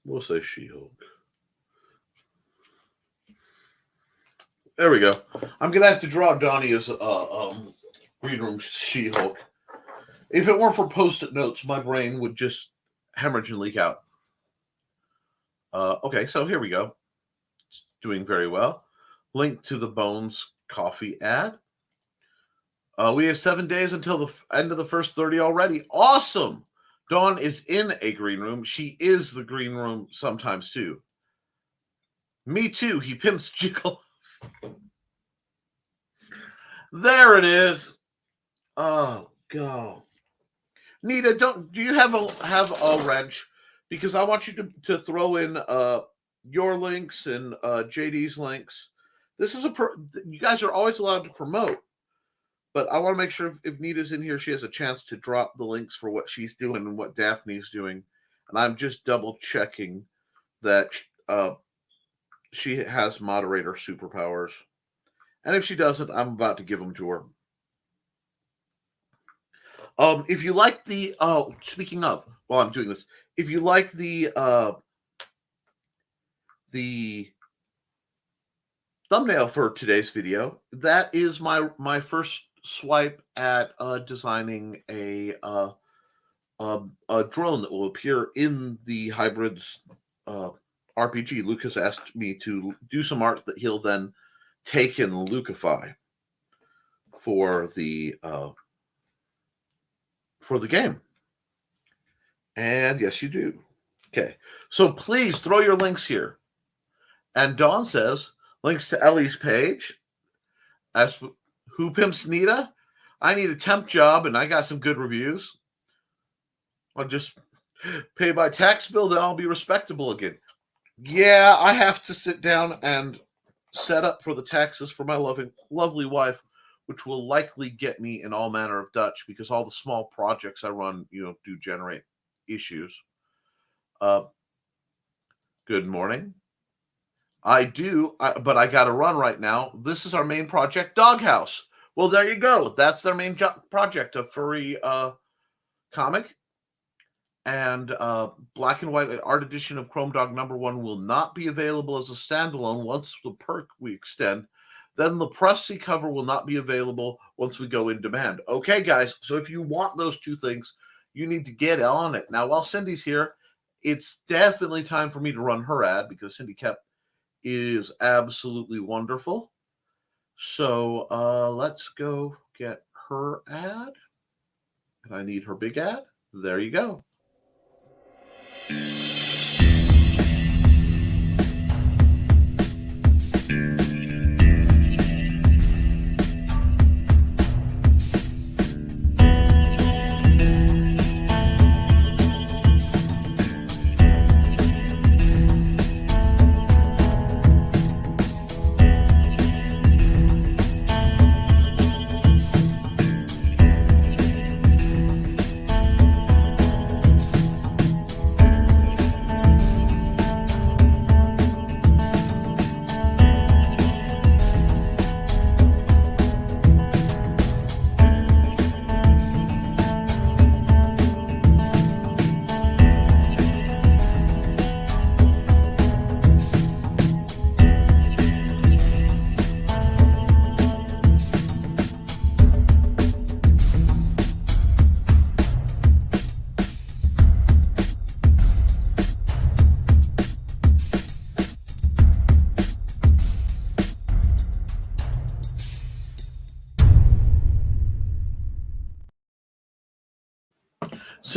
We'll say She-Hulk. There we go. I'm gonna have to draw Donnie as green room She-Hulk. If it weren't for post-it notes, my brain would just hemorrhage and leak out. Okay, so here we go. It's doing very well. Link to the Bones Coffee ad. We have 7 days until the end of the first 30 already. Awesome! Dawn is in a green room. She is the green room sometimes, too. Me, too. He pimps Jiggle. There it is. Oh, God. Nita, do you have a wrench? Because I want you to throw in your links and JD's links. This is you guys are always allowed to promote, but I want to make sure if Nita's in here, she has a chance to drop the links for what she's doing and what Daphne's doing. And I'm just double checking that she has moderator superpowers. And if she doesn't, I'm about to give them to her. If you like the speaking of, while I'm doing this, if you like the thumbnail for today's video, that is my first swipe at designing a drone that will appear in the Hybrids RPG. Lucas asked me to do some art that he'll then take and Lucify for the game. And yes, you do. Okay. So please throw your links here. And Dawn says, links to Ellie's page. As who pimps Nita? I need a temp job and I got some good reviews. I'll just pay my tax bill, then I'll be respectable again. Yeah, I have to sit down and set up for the taxes for my lovely wife, which will likely get me in all manner of Dutch because all the small projects I run, do generate issues. Good morning. I do, but I got to run right now. This is our main project, Doghouse. Well, there you go. That's their main project, a furry comic. And black and white art edition of Chrome Dog #1 will not be available as a standalone once the perk we extend. Then the pressy cover will not be available once we go in demand. Okay, guys, so if you want those two things, you need to get on it. Now, while Cindy's here, it's definitely time for me to run her ad because Cindy Koepp is absolutely wonderful. So let's go get her ad. And I need her big ad. There you go.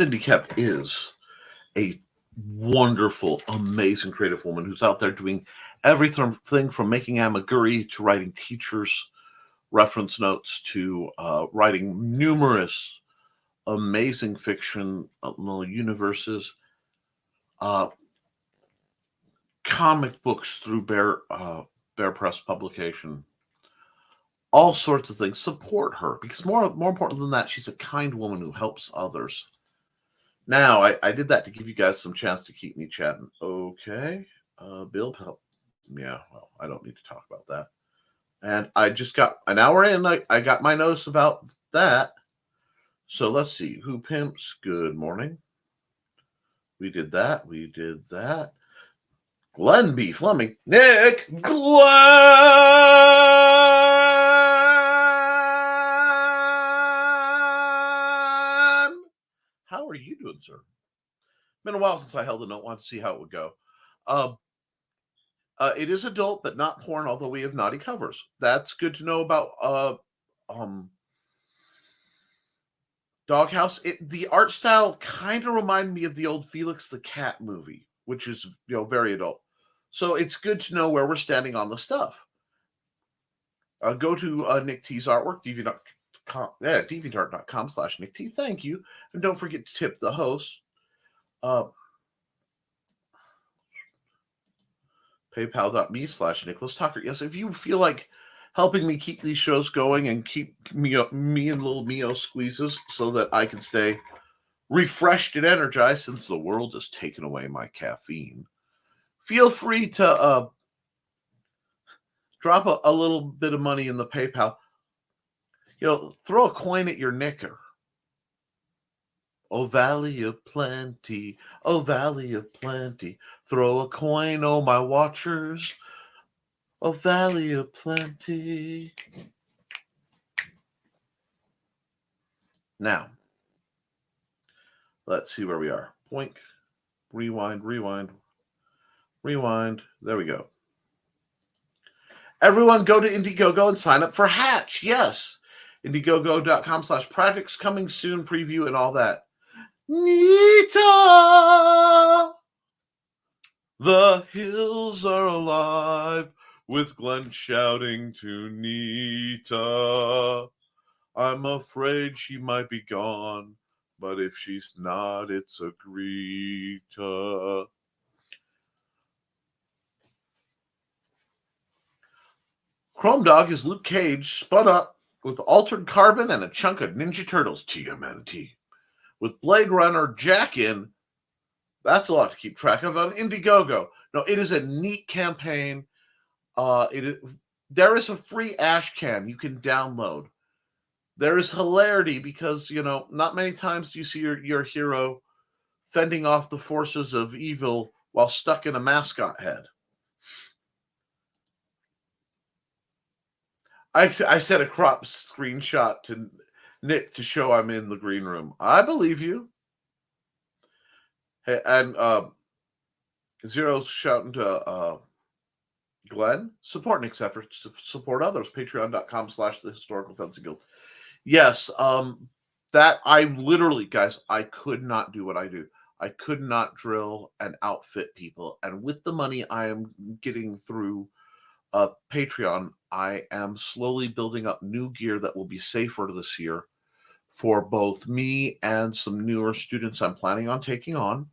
Cindy Koepp is a wonderful, amazing creative woman who's out there doing everything from making amaguri to writing teachers' reference notes to writing numerous amazing fiction universes, comic books through Bear Press publication, all sorts of things. Support her, because more important than that, she's a kind woman who helps others. Now, I did that to give you guys some chance to keep me chatting. Okay, Bill, yeah, well, I don't need to talk about that. And I just got an hour in. I got my notes about that. So let's see. Who pimps? Good morning. We did that. We did that. Glenn B. Fleming. Nick Glenn! How are you doing, sir? Been a while since I held a note. Want to see how it would go. It is adult, but not porn, although we have naughty covers. That's good to know about Doghouse. The art style kind of reminded me of the old Felix the Cat movie, which is very adult. So it's good to know where we're standing on the stuff. Go to Nick T's artwork, deviantart.com/Nick T. Thank you. And don't forget to tip the host. PayPal.me/Nicholas Tockert. Yes, if you feel like helping me keep these shows going and keep me in little Mio squeezes so that I can stay refreshed and energized since the world has taken away my caffeine, feel free to drop a little bit of money in the PayPal. Throw a coin at your knicker. Oh, valley of plenty, oh, valley of plenty, throw a coin, oh, my watchers, oh, valley of plenty. Now, let's see where we are. Boink, rewind. There we go. Everyone go to Indiegogo and sign up for Hatch. Yes. Indiegogo.com/projects coming soon, preview and all that. Nita! The hills are alive with Glenn shouting to Nita. I'm afraid she might be gone, but if she's not, it's a Greta. Chrome Dog is Luke Cage spun up with altered carbon and a chunk of Ninja Turtles TMNT. With Blade Runner Jack in, that's a lot to keep track of on Indiegogo. No, it is a neat campaign. There is a free ash cam you can download. There is hilarity because, not many times do you see your hero fending off the forces of evil while stuck in a mascot head. I sent a crop screenshot to Nick to show I'm in the green room. I believe you. Hey, and Zero's shouting to Glenn. Support Nick's efforts to support others. Patreon.com/The Historical Fencing Guild. Yes, that I literally, guys, I could not do what I do. I could not drill and outfit people. And with the money I am getting through Patreon, I am slowly building up new gear that will be safer this year for both me and some newer students I'm planning on taking on.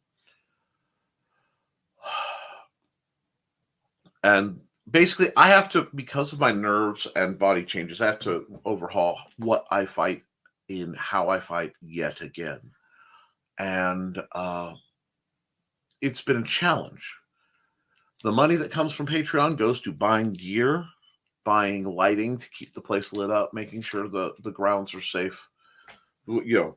And basically, I have to, because of my nerves and body changes, I have to overhaul what I fight in, how I fight yet again. And it's been a challenge. The money that comes from Patreon goes to buying gear, buying lighting to keep the place lit up, making sure the grounds are safe. I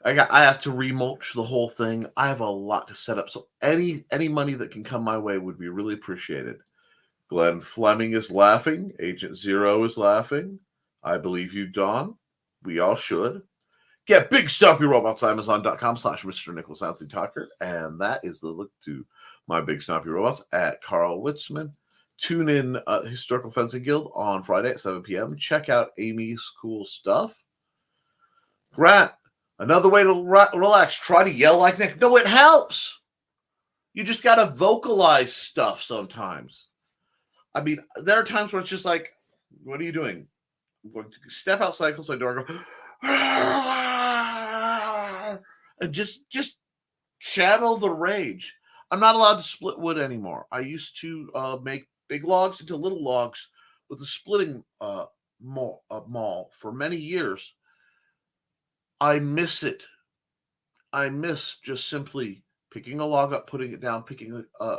have to remulch the whole thing. I have a lot to set up. So any money that can come my way would be really appreciated. Glenn Fleming is laughing. Agent Zero is laughing. I believe you, Dawn. We all should. Get Big Stumpy Robots, Amazon.com/Mr. Nicholas Anthony Tockert. And that is the look to my Big Stumpy Robots at Carl Witzman. Tune in Historical Fencing Guild on Friday at 7 p.m. Check out Amy's cool stuff. Grant, Another way to relax, try to yell like Nick. No, it helps. You just got to vocalize stuff sometimes. I mean, there are times where it's just like, what are you doing? I'm going to step outside, close my door, and go, and just channel the rage. I'm not allowed to split wood anymore. I used to make big logs into little logs with a splitting maul for many years. I miss it. I miss just simply picking a log up, putting it down, picking a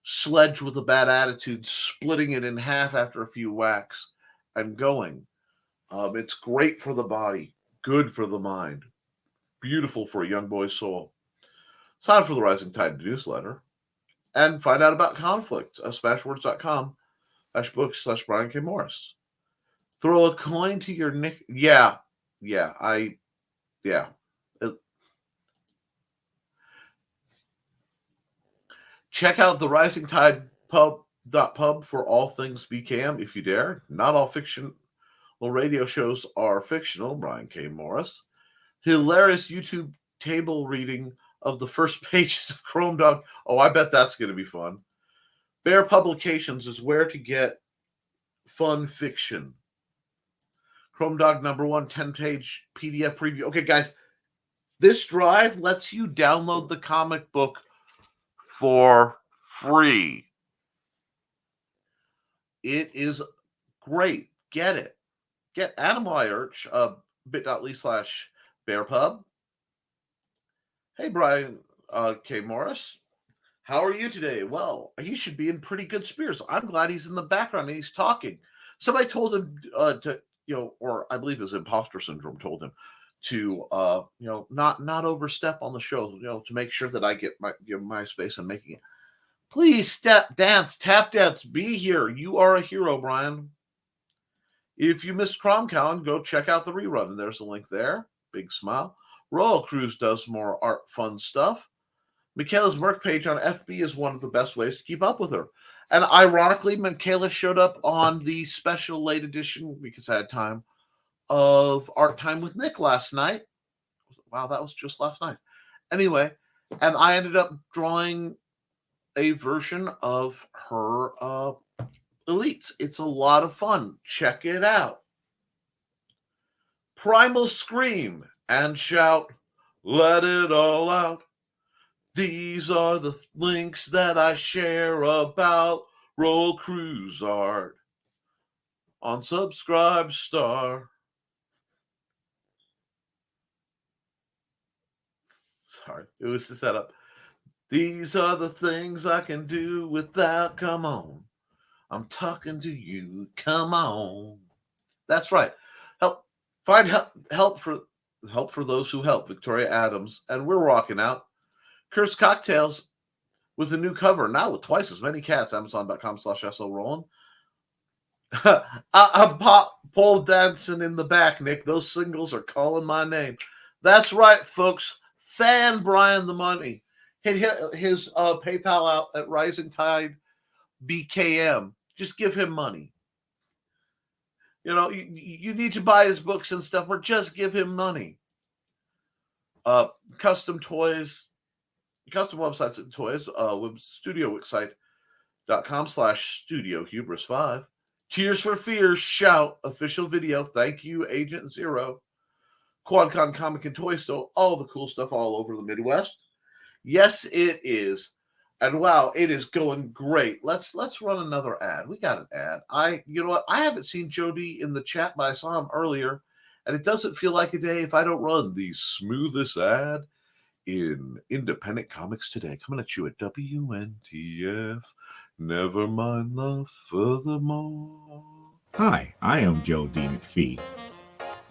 sledge with a bad attitude, splitting it in half after a few whacks, and going. It's great for the body, good for the mind, beautiful for a young boy's soul. Sign up for the Rising Tide newsletter and find out about conflict. Smashwords.com/books/Brian K. Morris. Throw a coin to your Nick. Yeah. Check out the Risingtide.pub for all things BKM if you dare. Not all fictional radio shows are fictional. Brian K. Morris. Hilarious YouTube table reading of the first pages of Chrome Dog. Oh, I bet that's going to be fun. Bear Publications is where to get fun fiction. Chrome Dog #1 10-page PDF preview. Okay, guys, this drive lets you download the comic book for free. It is great. Get it. Get Animal Arch, bit.ly/bearpub. Hey, Brian K. Morris. How are you today? Well, he should be in pretty good spirits. I'm glad he's in the background and he's talking. Somebody told him or I believe his imposter syndrome told him to, not overstep on the show, to make sure that I get my space and making it. Please tap dance, be here. You are a hero, Brian. If you missed CromCon, go check out the rerun, and there's a link there. Big smile. Royal Cruise does more art fun stuff. Michaela's Merc page on FB is one of the best ways to keep up with her. And ironically, Michaela showed up on the special late edition, because I had time, of Art Time with Nick last night. Wow, that was just last night. Anyway, and I ended up drawing a version of her Elites. It's a lot of fun. Check it out. Primal Scream and shout, let it all out. These are the links that I share about Roll Cruise art on Subscribe Star. Sorry, it was the setup. These are the things I can do without, come on. I'm talking to you, come on. That's right. Find help for those who help. Victoria Adams, and we're rocking out. Cursed Cocktails with a new cover, now with twice as many cats. Amazon.com/SLRollin. I'm pole dancing in the back, Nick. Those singles are calling my name. That's right, folks. Fan Brian the money. Hit his PayPal out at Risingtide BKM. Just give him money. You need to buy his books and stuff, or just give him money. Custom toys, custom websites and toys, with StudioWixsite.com/StudioHubris5. Tears for Fears, shout, official video. Thank you, Agent Zero. QuadCon Comic and Toy Store, all the cool stuff all over the Midwest. Yes, it is. And wow, it is going great. Let's run another ad. We got an ad. You know what? I haven't seen Jody in the chat, but I saw him earlier, and it doesn't feel like a day if I don't run the smoothest ad in independent comics today. Coming at you at WNTF. Nevermind the Furthermore. Hi, I am Joe D. McPhee.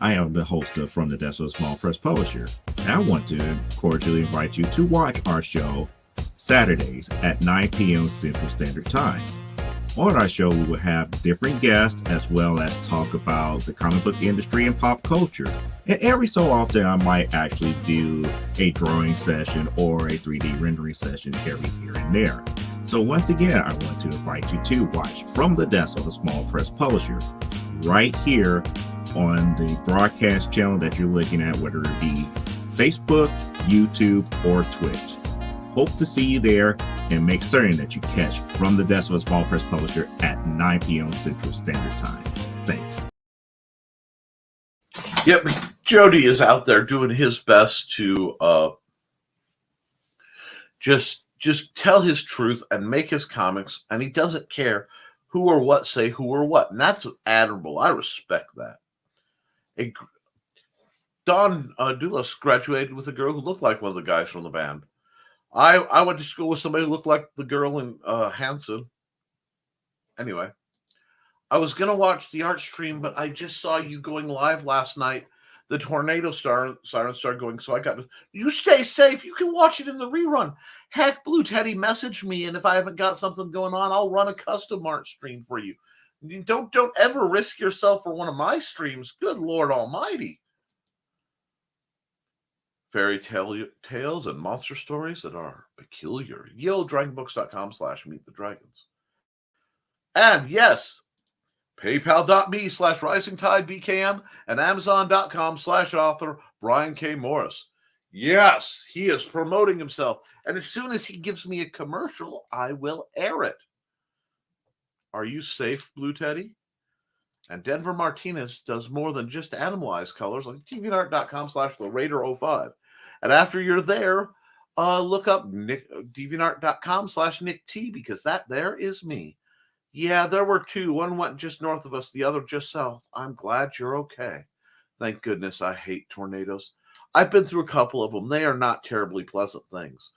I am the host of From the Desk of a Small Press Publisher, and I want to cordially invite you to watch our show Saturdays at 9 p.m. Central Standard Time. On our show, we will have different guests as well as talk about the comic book industry and pop culture. And every so often, I might actually do a drawing session or a 3D rendering session every here and there. So once again, I want to invite you to watch From the Desk of a Small Press Publisher right here on the broadcast channel that you're looking at, whether it be Facebook, YouTube, or Twitch. Hope to see you there, and make certain that you catch From the Desk of a Small Press Publisher at 9 p.m. Central Standard Time. Thanks. Yep, Jody is out there doing his best to just tell his truth and make his comics, and he doesn't care who or what say who or what, and that's admirable. I respect that. Don Doulas graduated with a girl who looked like one of the guys from the band. I went to school with somebody who looked like the girl in Hanson. Anyway, I was going to watch the art stream, but I just saw you going live last night. The tornado siren started going, so I got to... You stay safe. You can watch it in the rerun. Heck, Blue Teddy messaged me, and if I haven't got something going on, I'll run a custom art stream for you. Don't ever risk yourself for one of my streams. Good Lord Almighty. Fairy tales and monster stories that are peculiar. YellowDragonBooks.com/Meet the Dragons. And yes, PayPal.me/RisingTideBKM and Amazon.com/author Brian K. Morris. Yes, he is promoting himself. And as soon as he gives me a commercial, I will air it. Are you safe, Blue Teddy? And Denver Martinez does more than just animalize colors, like DeviantArt.com/TheRaider05. And after you're there, look up DeviantArt.com/Nick T, because that there is me. Yeah, there were two. One went just north of us, the other just south. I'm glad you're okay. Thank goodness. I hate tornadoes. I've been through a couple of them. They are not terribly pleasant things.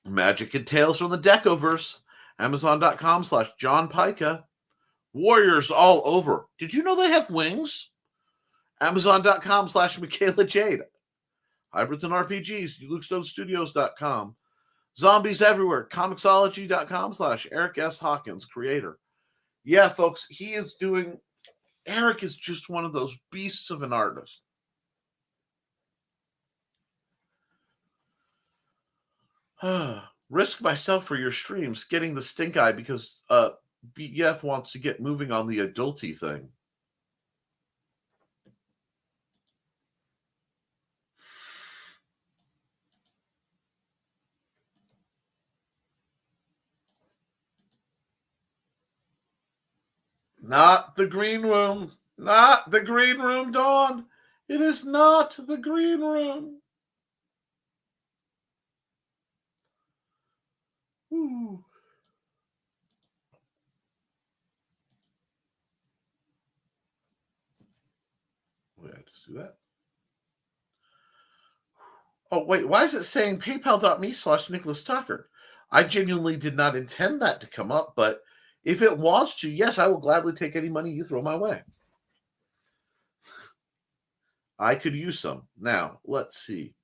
Magic and Tales from the Decoverse. Amazon.com/John Pica. Warriors all over. Did you know they have wings? Amazon.com/Michaela Jade. Hybrids and RPGs. LukeStoneStudios.com. Zombies everywhere. Comixology.com/Eric S. Hawkins, creator. Yeah, folks, he is doing... Eric is just one of those beasts of an artist. Risk myself for your streams, getting the stink eye because BF wants to get moving on the adulty thing. Not the green room. Not the green room, Dawn. It is not the green room. Ooh. Wait, I just do that. Oh, wait, why is it saying PayPal.me/Nicholas Tockert? I genuinely did not intend that to come up, but if it wants to, yes, I will gladly take any money you throw my way. I could use some. Now, let's see.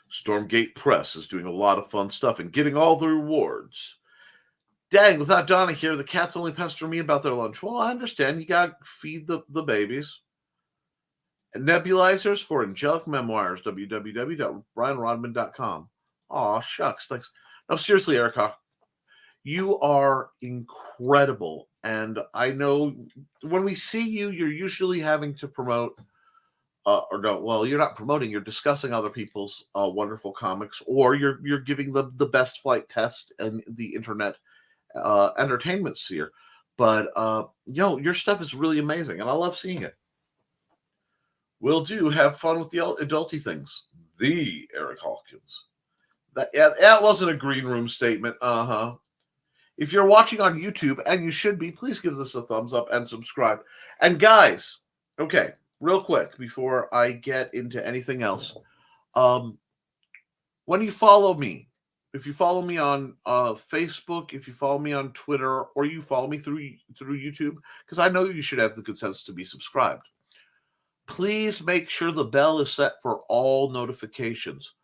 Stormgate Press is doing a lot of fun stuff and getting all the rewards. Dang, without Donna here, the cats only pester me about their lunch. Well, I understand. You got to feed the babies. And nebulizers for Angelic Memoirs, www.brianrodman.com. Aw, shucks. Thanks. No, seriously, Erica, you are incredible. And I know when we see you, you're usually having to promote, you're not promoting, you're discussing other people's wonderful comics, or you're giving the best flight test in the internet entertainment sphere. But, your stuff is really amazing, and I love seeing it. Will do. Have fun with the adulty things. The Eric Hawkins. That wasn't a green room statement. If you're watching on YouTube, and you should be, please give this a thumbs up and subscribe. And guys, okay, real quick before I get into anything else, when you follow me, if you follow me on Facebook, if you follow me on Twitter, or you follow me through YouTube, because I know you should have the good sense to be subscribed, please make sure the bell is set for all notifications.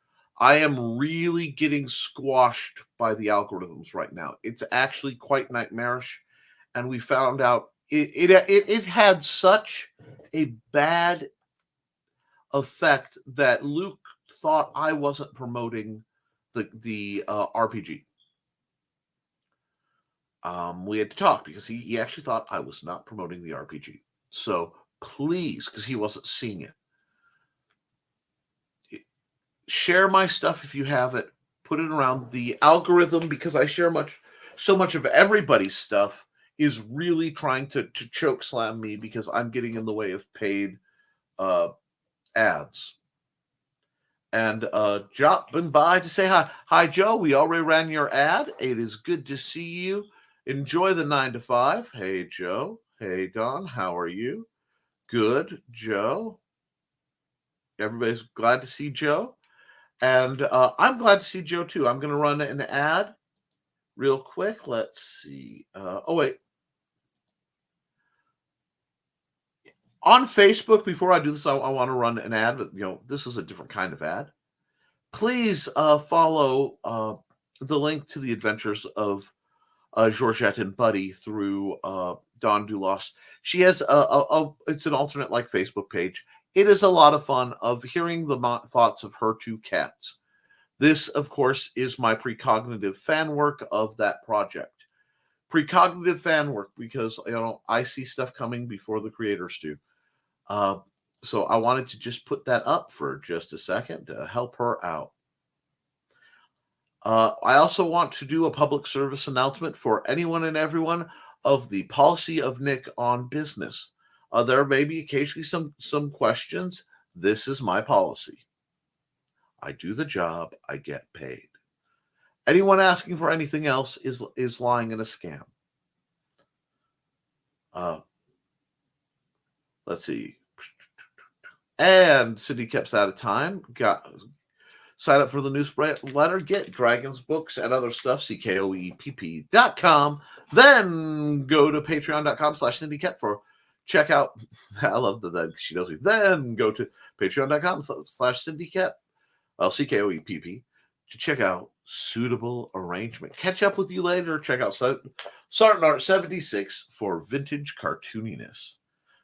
I am really getting squashed by the algorithms right now. It's actually quite nightmarish. And we found out it had such a bad effect that Luke thought I wasn't promoting the RPG. we had to talk because he actually thought I was not promoting the RPG. So please, because he wasn't seeing it, share my stuff if you have it. Put it around. The algorithm, because I share so much of everybody's stuff, is really trying to choke slam me because I'm getting in the way of paid ads. And dropping by to say hi. Hi, Joe. We already ran your ad. It is good to see you. Enjoy the 9 to 5. Hey, Joe. Hey, Don. How are you? Good, Joe. Everybody's glad to see Joe. And I'm glad to see Joe, too. I'm going to run an ad real quick. Let's see. Oh, wait. On Facebook, before I do this, I want to run an ad, but this is a different kind of ad. Please follow the link to the adventures of Georgette and Buddy through Dawn Dulos. She has it's an alternate like Facebook page. It is a lot of fun of hearing the thoughts of her two cats. This, of course, is my precognitive fan work of that project. Precognitive fan work because I see stuff coming before the creators do. So I wanted to just put that up for just a second to help her out. I also want to do a public service announcement for anyone and everyone of the policy of Nick on business. There may be occasionally some questions. This is my policy. I do the job, I get paid. Anyone asking for anything else is lying in a scam. Let's see. And Cindy Koepp's out of time. Sign up for the newsletter. Get Dragons books and other stuff. CKOEPP.com. Then go to patreon.com/Cindy Koepp for check out. I love that she knows me. Then go to patreon.com/Cindy Koepp. CKOEPP to check out Suitable Arrangement. Catch up with you later. Check out Sartin Art 76 for vintage cartooniness.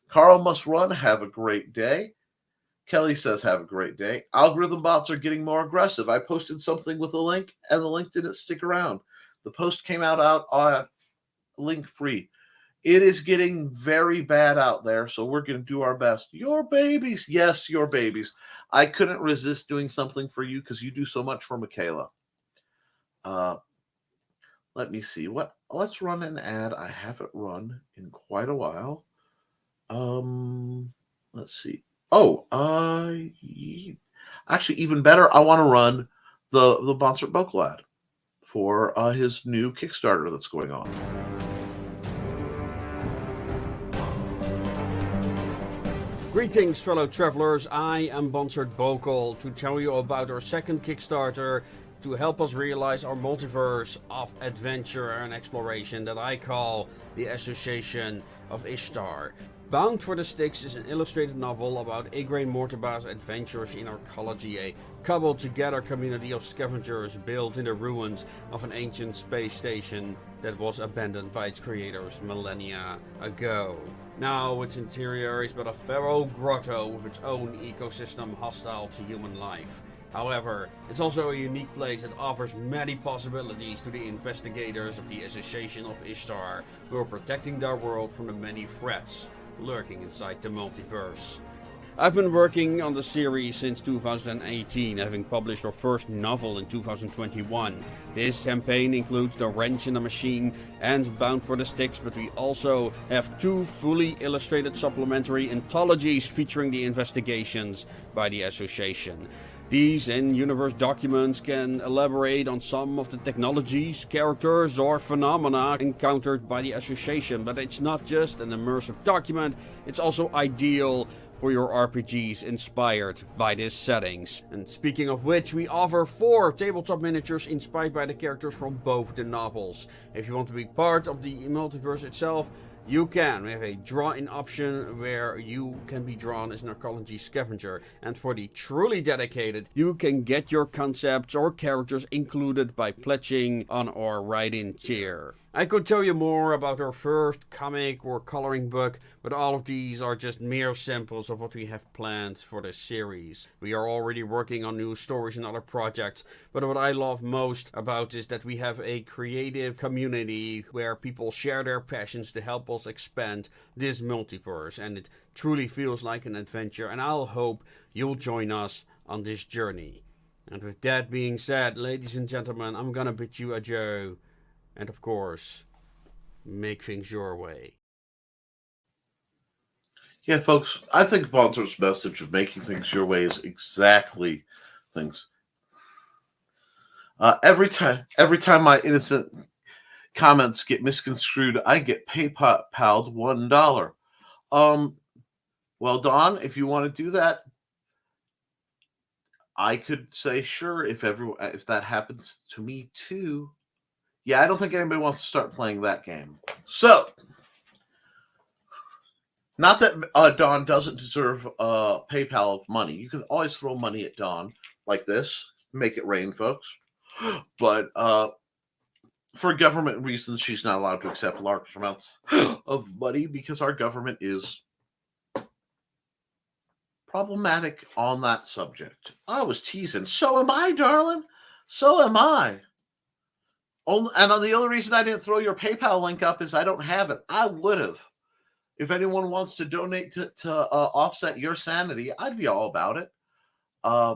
Carl must run. Have a great day. Kelly says, have a great day. Algorithm bots are getting more aggressive. I posted something with a link, and the link didn't stick around. The post came out link free. It is getting very bad out there, so we're going to do our best. Your babies. Yes, your babies. I couldn't resist doing something for you because you do so much for Michaela. Let me see. Let's run an ad. I haven't run in quite a while. Let's see. Actually, even better, I want to run the Bonsert Bokel ad for his new Kickstarter that's going on. Greetings, fellow travelers. I am Bonsert Bokel to tell you about our second Kickstarter to help us realize our multiverse of adventure and exploration that I call the Association of Ishtar. Bound for the Sticks is an illustrated novel about Igraine Mortiba's adventures in archaeology, a cobbled together community of scavengers built in the ruins of an ancient space station that was abandoned by its creators millennia ago. Now its interior is but a pharaoh grotto with its own ecosystem hostile to human life. However, it's also a unique place that offers many possibilities to the investigators of the Association of Ishtar, who are protecting their world from the many threats lurking inside the multiverse. I've been working on the series since 2018, having published our first novel in 2021. This campaign includes The Wrench in the Machine and Bound for the Sticks, but we also have 2 fully illustrated supplementary anthologies featuring the investigations by the Association. These in-universe documents can elaborate on some of the technologies, characters, or phenomena encountered by the Association, but it's not just an immersive document, it's also ideal for your RPGs inspired by these settings. And speaking of which, we offer 4 tabletop miniatures inspired by the characters from both the novels. If you want to be part of the multiverse itself, you can. We have a draw-in option where you can be drawn as an archaeology scavenger. And for the truly dedicated, you can get your concepts or characters included by pledging on our write-in tier. I could tell you more about our first comic or coloring book, but all of these are just mere samples of what we have planned for this series. We are already working on new stories and other projects, but what I love most about is that we have a creative community where people share their passions to help us expand this multiverse, and it truly feels like an adventure, and I'll hope you'll join us on this journey. And with that being said, ladies and gentlemen, I'm gonna bid you adieu. And of course, make things your way. Yeah, folks, I think Bonzer's message of making things your way is exactly things. Every time my innocent comments get misconstrued, I get PayPal'd $1. Well, Don, if you want to do that, I could say sure if that happens to me too. Yeah, I don't think anybody wants to start playing that game. So, not that Don doesn't deserve PayPal of money. You can always throw money at Don like this. Make it rain, folks. But for government reasons, she's not allowed to accept large amounts of money because our government is problematic on that subject. I was teasing. So am I, darling. So am I. And the only reason I didn't throw your PayPal link up is I don't have it. I would have. If anyone wants to donate to offset your sanity, I'd be all about it. I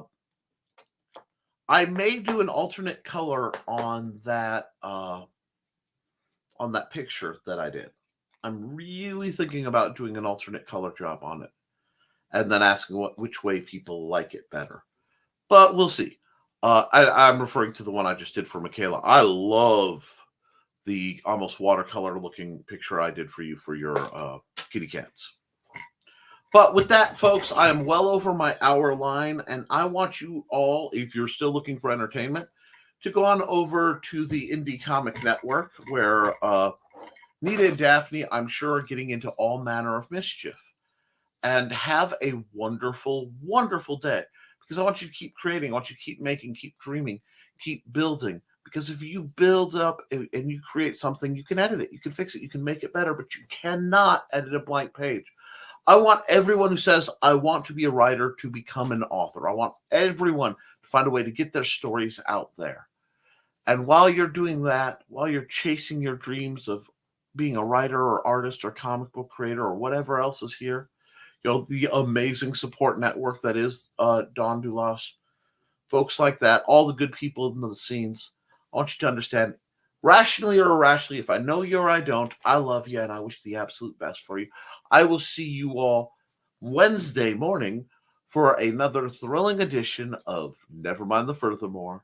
may do an alternate color on that picture that I did. I'm really thinking about doing an alternate color job on it, and then asking which way people like it better. But we'll see. I'm referring to the one I just did for Michaela. I love the almost watercolor looking picture I did for you for your kitty cats. But with that, folks, I am well over my hour line, and I want you all, if you're still looking for entertainment, to go on over to the Indie Comic Network, where Nita and Daphne, I'm sure, are getting into all manner of mischief. And have a wonderful, wonderful day. Because I want you to keep creating, I want you to keep making, keep dreaming, keep building. Because if you build up and you create something, you can edit it, you can fix it, you can make it better, but you cannot edit a blank page. I want everyone who says, I want to be a writer to become an author. I want everyone to find a way to get their stories out there. And while you're doing that, while you're chasing your dreams of being a writer or artist or comic book creator or whatever else is here, the amazing support network that is Don Dulas, folks like that, all the good people in the scenes, I want you to understand, rationally or irrationally, if I know you or I don't, I love you and I wish the absolute best for you. I will see you all Wednesday morning for another thrilling edition of Nevermind the Furthermore.